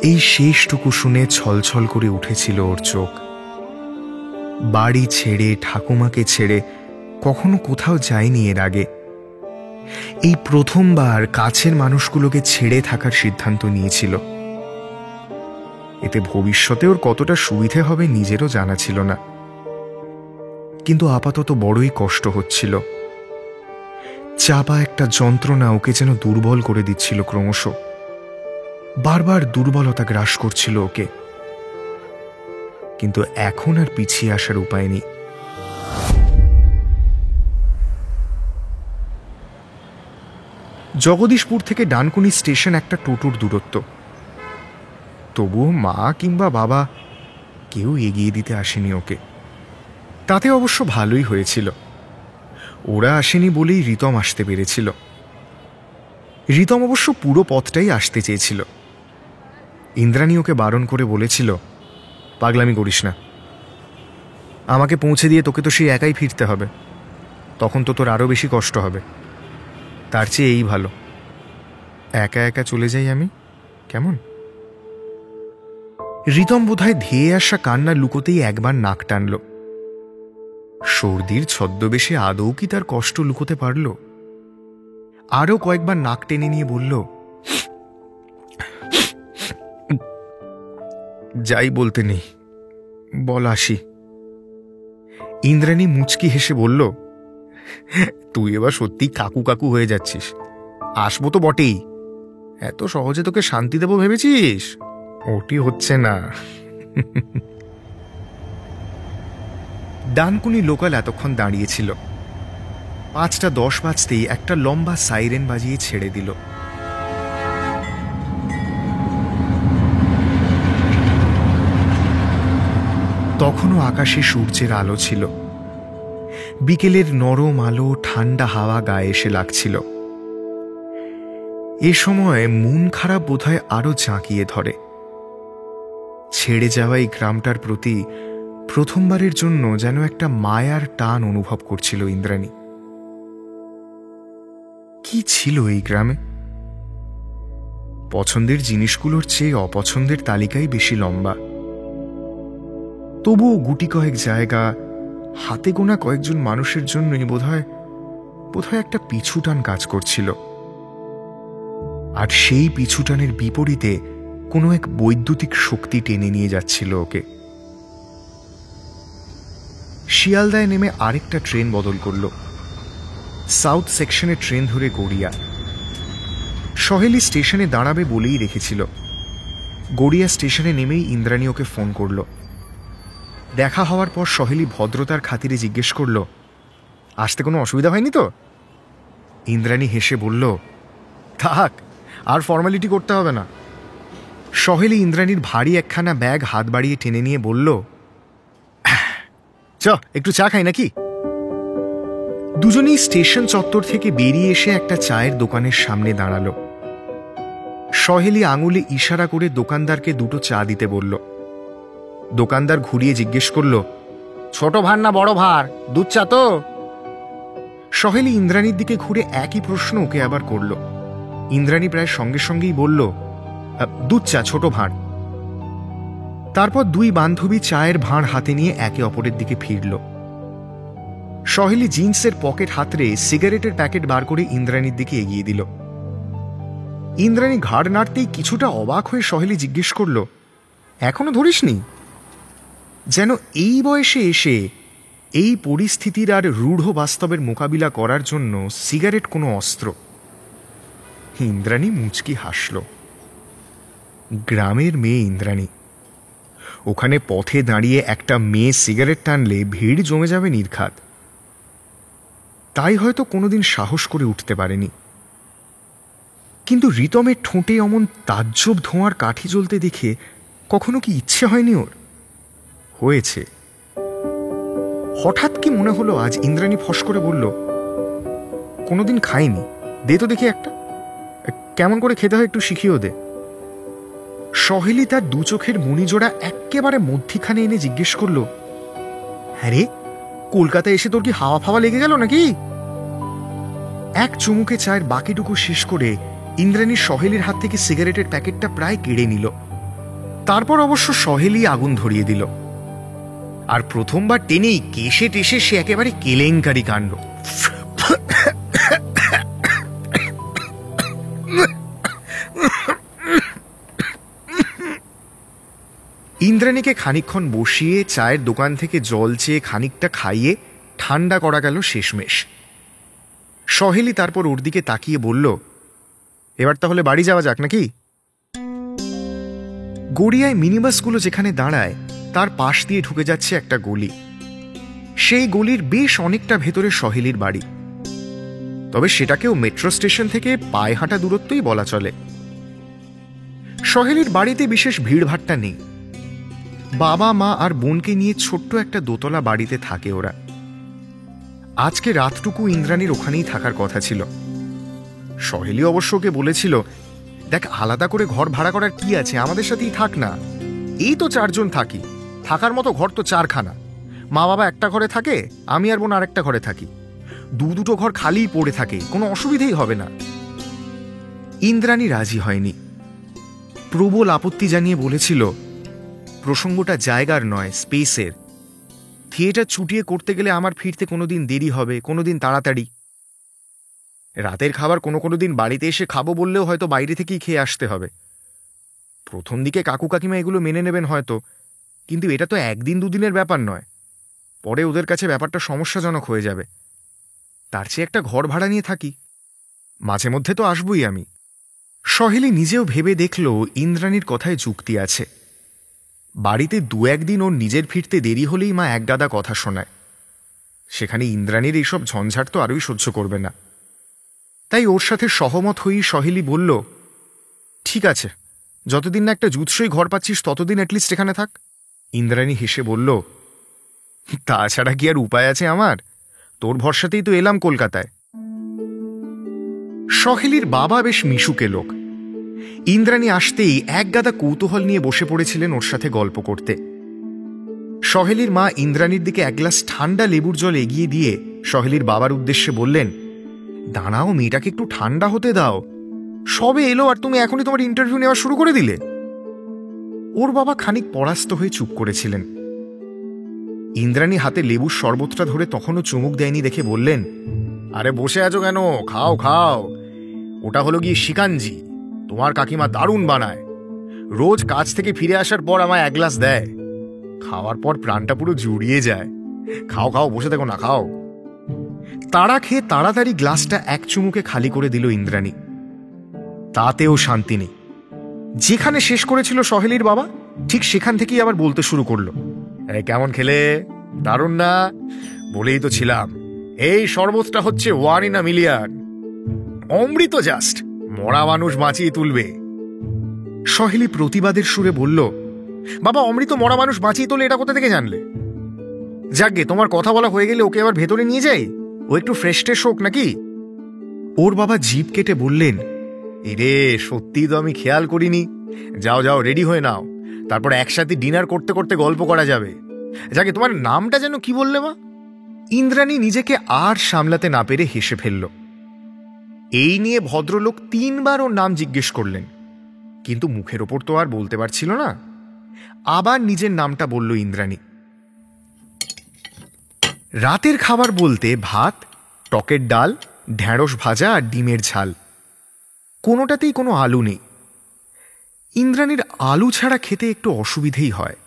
এই শেষটুকু শুনে ছলছল করে উঠেছিল ওর চোখ। বাড়ি ছেড়ে, ঠাকুমাকে ছেড়ে কখনো কোথাও যায়নি এর আগে। এই প্রথমবার কাছের মানুষগুলোকে ছেড়ে থাকার সিদ্ধান্ত নিয়েছিল। এতে ভবিষ্যতে ওর কতটা সুবিধে হবে নিজেরও জানা ছিল না, কিন্তু আপাতত বড়ই কষ্ট হচ্ছিল। চাপা একটা যন্ত্রণা ওকে যেন দুর্বল করে দিচ্ছিল ক্রমশ। বারবার দুর্বলতা গ্রাস করছিল ওকে, কিন্তু এখন আর পিছিয়ে আসার উপায় নেই। জগদীশপুর থেকে ডানকুনি স্টেশন একটা টোটোর দূরত্ব। তবুও মা কিংবা বাবা কেউ এগিয়ে দিতে আসেনি ওকে। তাতে অবশ্য ভালোই হয়েছিল, ওরা আসেনি বলেই রিতম আসতে পেরেছিল। রিতম অবশ্য পুরো পথটাই আসতে চেয়েছিল। ইন্দ্রাণী ওকে বারণ করে বলেছিল, পাগলামি করিস না, আমাকে পৌঁছে দিয়ে তোকে তো সেই একাই ফিরতে হবে, তখন তো তোর আরও বেশি কষ্ট হবে। তার চেয়ে এই ভালো, একা একা চলে যাই আমি, কেমন? রিতম বোধহয় ধেয়ে আসা কান্না লুকোতেই একবার নাক টানল। সর্দির ছদ্মবেশে আদৌ কি তার কষ্ট লুকোতে পারল? আরও কয়েকবার নাক টেনে নিয়ে বলল, যাই বলতে নেই, বল আসি। ইন্দ্রাণী মুচকি হেসে বলল, তুই এবার সত্যি কাকু কাকু হয়ে যাচ্ছিস। আসবো তো বটেই, এত সহজে তোকে শান্তি দেবো ভেবেছিস? ওটি হচ্ছে না। ডানকুনি লোকাল এতক্ষণ দাঁড়িয়েছিল। 5:10 বাজতেই একটা লম্বা সাইরেন বাজিয়ে ছেড়ে দিল। তখনও আকাশে সূর্যের আলো ছিল। বিকেলের নরম আলো ঠান্ডা হাওয়া গায়ে এসে লাগছিল। এ সময় মন খারাপ বোধহয় আরো জাঁকিয়ে ধরে। ছেড়ে যাওয়া এই গ্রামটার প্রতি প্রথমবারের জন্য যেন একটা মায়ার টান অনুভব করছিল ইন্দ্রাণী। কি ছিল এই গ্রামে? পছন্দের জিনিসগুলোর চেয়ে অপছন্দের তালিকাই বেশি লম্বা। তবুও গুটি কয়েক জায়গা, হাতে গোনা কয়েকজন মানুষের জন্যই বোধহয় একটা পিছুটান কাজ করছিল। আর সেই পিছুটানের বিপরীতে কোনো এক বৈদ্যুতিক শক্তি টেনে নিয়ে যাচ্ছিল ওকে। শিয়ালদায় নেমে আরেকটা ট্রেন বদল করল। সাউথ সেকশনের ট্রেন ধরে গড়িয়া। সহেলি স্টেশনে দাঁড়াবে বলেই রেখেছিল। গড়িয়া স্টেশনে নেমেই ইন্দ্রাণী ওকে ফোন করল। দেখা হওয়ার পর সহেলি ভদ্রতার খাতিরে জিজ্ঞেস করল, আসতে কোনো অসুবিধা হয়নি তো? ইন্দ্রাণী হেসে বলল, থাক, আর ফর্মালিটি করতে হবে না। সহেলি ইন্দ্রাণীর ভারী একখানা ব্যাগ হাত বাড়িয়ে টেনে নিয়ে বলল, চ একটু চা খাই নাকি? দুজনেই স্টেশন চত্বর থেকে বেরিয়ে এসে একটা চায়ের দোকানের সামনে দাঁড়ালো। সহেলি আঙুলে ইশারা করে দোকানদারকে দুটো চা দিতে বলল। দোকানদার ঘুরিয়ে জিজ্ঞেস করল, ছোট ভার না বড় ভার, দুধ চা তো? সহেলি ইন্দ্রাণীর দিকে ঘুরে একই প্রশ্ন ওকে আবার করল। ইন্দ্রাণী প্রায় সঙ্গে সঙ্গেই বলল, দুধ চা, ছোট ভাঁড়। তারপর দুই বান্ধবী চায়ের ভাঁড় হাতে নিয়ে একে অপরের দিকে ফিরল। সহেলি জিন্সের পকেট হাতড়ে সিগারেটের প্যাকেট বার করে ইন্দ্রাণীর দিকে এগিয়ে দিল। ইন্দ্রাণী ঘাড় নাড়তেই কিছুটা অবাক হয়ে সহেলি জিজ্ঞেস করল, এখনো ধরিসনি? যেন এই বয়সে এসে এই পরিস্থিতির আর রূঢ় বাস্তবের মোকাবিলা করার জন্য সিগারেট কোনো অস্ত্র। ইন্দ্রাণী মুচকি হাসল। গ্রামের মেয়ে ইন্দ্রাণী, ওখানে পথে দাঁড়িয়ে একটা মেয়ে সিগারেট টানলে ভিড় জমে যাবে নির্ঘাত। তাই হয়তো কোনোদিন সাহস করে উঠতে পারেনি। কিন্তু রিতমের ঠোঁটে অমন তাজ্জব ধোঁয়ার কাঠি জ্বলতে দেখে কখনো কি ইচ্ছে হয়নি ওর? হয়েছে। হঠাৎ কি মনে হলো আজ ইন্দ্রাণী ফস করে বলল, কোনোদিন খাইনি, দে তো দেখি একটা, কেমন করে খেতে হয় একটু শিখিয়েও দে। সহেলি তার দু চোখের মণিজোড়া একেবারে মধ্যিখানে এনে জিজ্ঞেস করল, হ্যাঁ রে, কলকাতায় এসে তোর কি হাওয়া ফাওয়া লেগে গেল নাকি? এক চুমুকে চায়ের বাকিটুকু শেষ করে ইন্দ্রাণী সহেলির হাত থেকে সিগারেটের প্যাকেটটা প্রায় কেড়ে নিল। তারপর অবশ্য সহেলি আগুন ধরিয়ে দিল। আর প্রথমবার টেনেই কেশে টেসে সে একেবারে কেলেঙ্কারি কাণ্ড। ইন্দ্রাণীকে খানিকক্ষণ বসিয়ে চায়ের দোকান থেকে জল চেয়ে খানিকটা খাইয়ে ঠান্ডা করা গেল শেষমেশ। সহেলি তারপর ওর দিকে তাকিয়ে বলল, এবার তাহলে বাড়ি যাওয়া যাক নাকি? গড়িয়ায় মিনিবাসগুলো যেখানে দাঁড়ায় তার পাশ দিয়ে ঢুকে যাচ্ছে একটা গলি। সেই গলির বেশ অনেকটা ভেতরে সহেলির বাড়ি। তবে সেটাকেও মেট্রো স্টেশন থেকে পায়ে হাঁটা দূরত্বই বলা চলে। সহেলির বাড়িতে বিশেষ ভিড়ভাট্টা নেই। বাবা মা আর বোনকে নিয়ে ছোট্ট একটা দোতলা বাড়িতে থাকে ওরা। আজকে রাতটুকু ইন্দ্রাণীর ওখানেই থাকার কথা ছিল। সহেলি অবশ্য ওকে বলেছিল, দেখ, আলাদা করে ঘর ভাড়া করার কি আছে, আমাদের সাথেই থাক না। এই তো 4 জন থাকি, থাকার মতো ঘর তো 4খানা। মা বাবা একটা ঘরে থাকে, আমি আর বোন আরেকটা ঘরে থাকি। দুটো ঘর খালিই পড়ে থাকে, কোনো অসুবিধেই হবে না। ইন্দ্রাণী রাজি হয়নি। প্রবল আপত্তি জানিয়ে বলেছিল প্রসঙ্গটা জায়গার নয়, স্পেসের। থিয়েটার ছুটিয়ে করতে গেলে আমার ফিরতে কোনোদিন দেরি হবে, কোনোদিন তাড়াতাড়ি। রাতের খাবার কোনো দিন বাড়িতে এসে খাবো বললেও হয়তো বাইরে থেকেই খেয়ে আসতে হবে। প্রথম দিকে কাকু কাকিমা এগুলো মেনে নেবেন হয়তো, কিন্তু এটা তো একদিন দুদিনের ব্যাপার নয়। পরে ওদের কাছে ব্যাপারটা সমস্যাজনক হয়ে যাবে। তার চেয়ে একটা ঘর ভাড়া নিয়ে থাকি। মাঝে মধ্যে তো আসবই আমি। সহেলি নিজেও ভেবে দেখল ইন্দ্রাণীর কথায় যুক্তি আছে। বাড়িতে দু একদিন ওর নিজের ফিরতে দেরি হলেই মা একগাদা কথা শোনায়। সেখানে ইন্দ্রাণীর এইসব ঝঞ্ঝাট তো আরোই সহ্য করবে না। তাই ওর সাথে সহমত হয়েই সহেলি বলল, ঠিক আছে, যতদিন না একটা জুৎসই ঘর পাচ্ছিস ততদিন অ্যাটলিস্ট এখানে থাক। ইন্দ্রাণী হেসে বলল, তাছাড়া কি আর উপায় আছে আমার? তোর ভরসাতেই তো এলাম কলকাতায়। সহেলির বাবা বেশ মিশুকে লোক। ইন্দ্রাণী আসতেই একগাদা কৌতূহল নিয়ে বসে পড়েছিলেন ওর সাথে গল্প করতে। সহেলির মা ইন্দ্রাণীর দিকে এক গ্লাস ঠান্ডা লেবুর জল এগিয়ে দিয়ে সহেলির বাবার উদ্দেশ্যে বললেন, দাঁড়াও, মেয়েটাকে একটু ঠান্ডা হতে দাও। সবে এলো আর তুমি এখনই তোমার ইন্টারভিউ নেওয়া শুরু করে দিলে। ওর বাবা খানিক পরাস্ত হয়ে চুপ করেছিলেন। ইন্দ্রাণী হাতে লেবুর শরবতটা ধরে তখনও চুমুক দেয়নি দেখে বললেন, আরে বসে আছো কেন? খাও খাও। ওটা হলো গিয়ে শিকাঞ্জি। তোমার কাকিমা দারুণ বানায়। রোজ কাজ থেকে ফিরে আসার পর আমায় এক গ্লাস দেয়। খাওয়ার পর প্রাণটা পুরো জুড়িয়ে যায়। খাও খাও, বসে দেখো না, খাও। তাড়া খেয়ে তাড়াতাড়ি গ্লাসটা এক চুমুকে খালি করে দিল ইন্দ্রাণী। তাতেও শান্তি নেই। যেখানে শেষ করেছিল সহেলির বাবা, ঠিক সেখান থেকেই আবার বলতে শুরু করলো, কেমন খেলে? দারুণ না? বলেই তো ছিলাম, এই শরবতটা হচ্ছে 1 in a million। Amrit just, মরা মানুষ বাঁচিয়ে তুলবে। সহেলি প্রতিবাদের সুরে বলল, বাবা, অমৃত মরা মানুষ বাঁচিয়ে তোলে এটা কোথা থেকে জানলে? যাকগে, তোমার কথা বলা হয়ে গেলে ওকে আবার ভেতরে নিয়ে যাই, ও একটু ফ্রেশ ট্রেশ হোক নাকি। ওর বাবা জিভ কেটে বললেন, এরে সত্যিই তো আমি খেয়াল করিনি। যাও যাও, রেডি হয়ে নাও, তারপর একসাথে ডিনার করতে করতে গল্প করা যাবে। যাকে, তোমার নামটা যেন কি বললে মা? ইন্দ্রাণী নিজেকে আর সামলাতে না পেরে হেসে ফেলল। এই নিয়ে ভদ্রলোক 3 বার ওর নাম জিজ্ঞেস করলেন, কিন্তু মুখের ওপর তো আর বলতে পারছিল না। আবার নিজের নামটা বলল ইন্দ্রাণী। রাতের খাবার বলতে ভাত, টকের ডাল, ঢ্যাঁড়স ভাজা আর ডিমের ঝাল। কোনোটাতেই কোনো আলু নেই। ইন্দ্রাণীর আলু ছাড়া খেতে একটু অসুবিধেই হয়।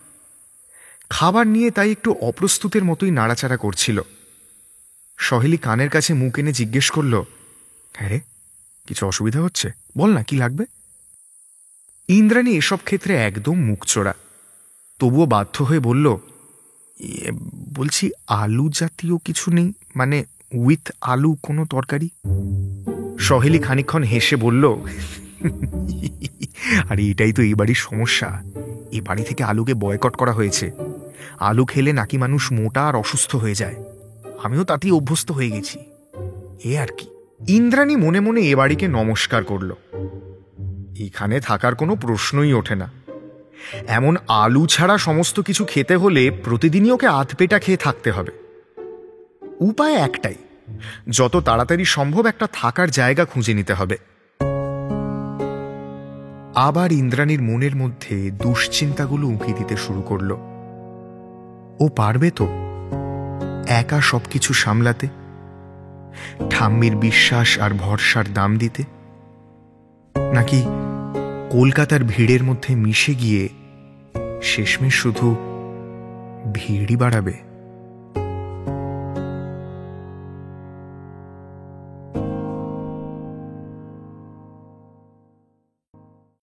খাবার নিয়ে তাই একটু অপ্রস্তুতের মতোই নাড়াচাড়া করছিল। সহেলি কানের কাছে মুখ এনে জিজ্ঞেস করল, হ্যাঁ রে, কিছু অসুবিধা হচ্ছে? বল না, কি লাগবে? ইন্দ্রাণী এসব ক্ষেত্রে একদম মুখচোরা। তবুও বাধ্য হয়ে বলল, বলছি আলু জাতীয় কিছু নেই, মানে উইথ আলু কোনো তরকারি? সহেলি খানিকক্ষণ হেসে বলল, আরে এটাই তো এই বাড়ির সমস্যা। এই বাড়ি থেকে আলুকে বয়কট করা হয়েছে। আলু খেলে নাকি মানুষ মোটা আর অসুস্থ হয়ে যায়। আমিও তাতেই অভ্যস্ত হয়ে গেছি, এ আর কি। ইন্দ্রাণী মনে মনে এ বাড়িকে নমস্কার করল। এখানে থাকার কোনো প্রশ্নই ওঠে না। এমন আলু ছাড়া সমস্ত কিছু খেতে হলে প্রতিদিনই ওকে আধপেটা খেয়ে থাকতে হবে। উপায় একটাই, যত তাড়াতাড়ি সম্ভব একটা থাকার জায়গা খুঁজে নিতে হবে। আবার ইন্দ্রাণীর মনের মধ্যে দুশ্চিন্তাগুলো উঁকি দিতে শুরু করল। ও পারবে তো একা সবকিছু সামলাতে, ঠাম্মির বিশ্বাস আর ভরসার দাম দিতে? নাকি কলকাতার ভিড়ের মধ্যে মিশে গিয়ে শেষমেশ শুধু ভিড়ই বাড়াবে?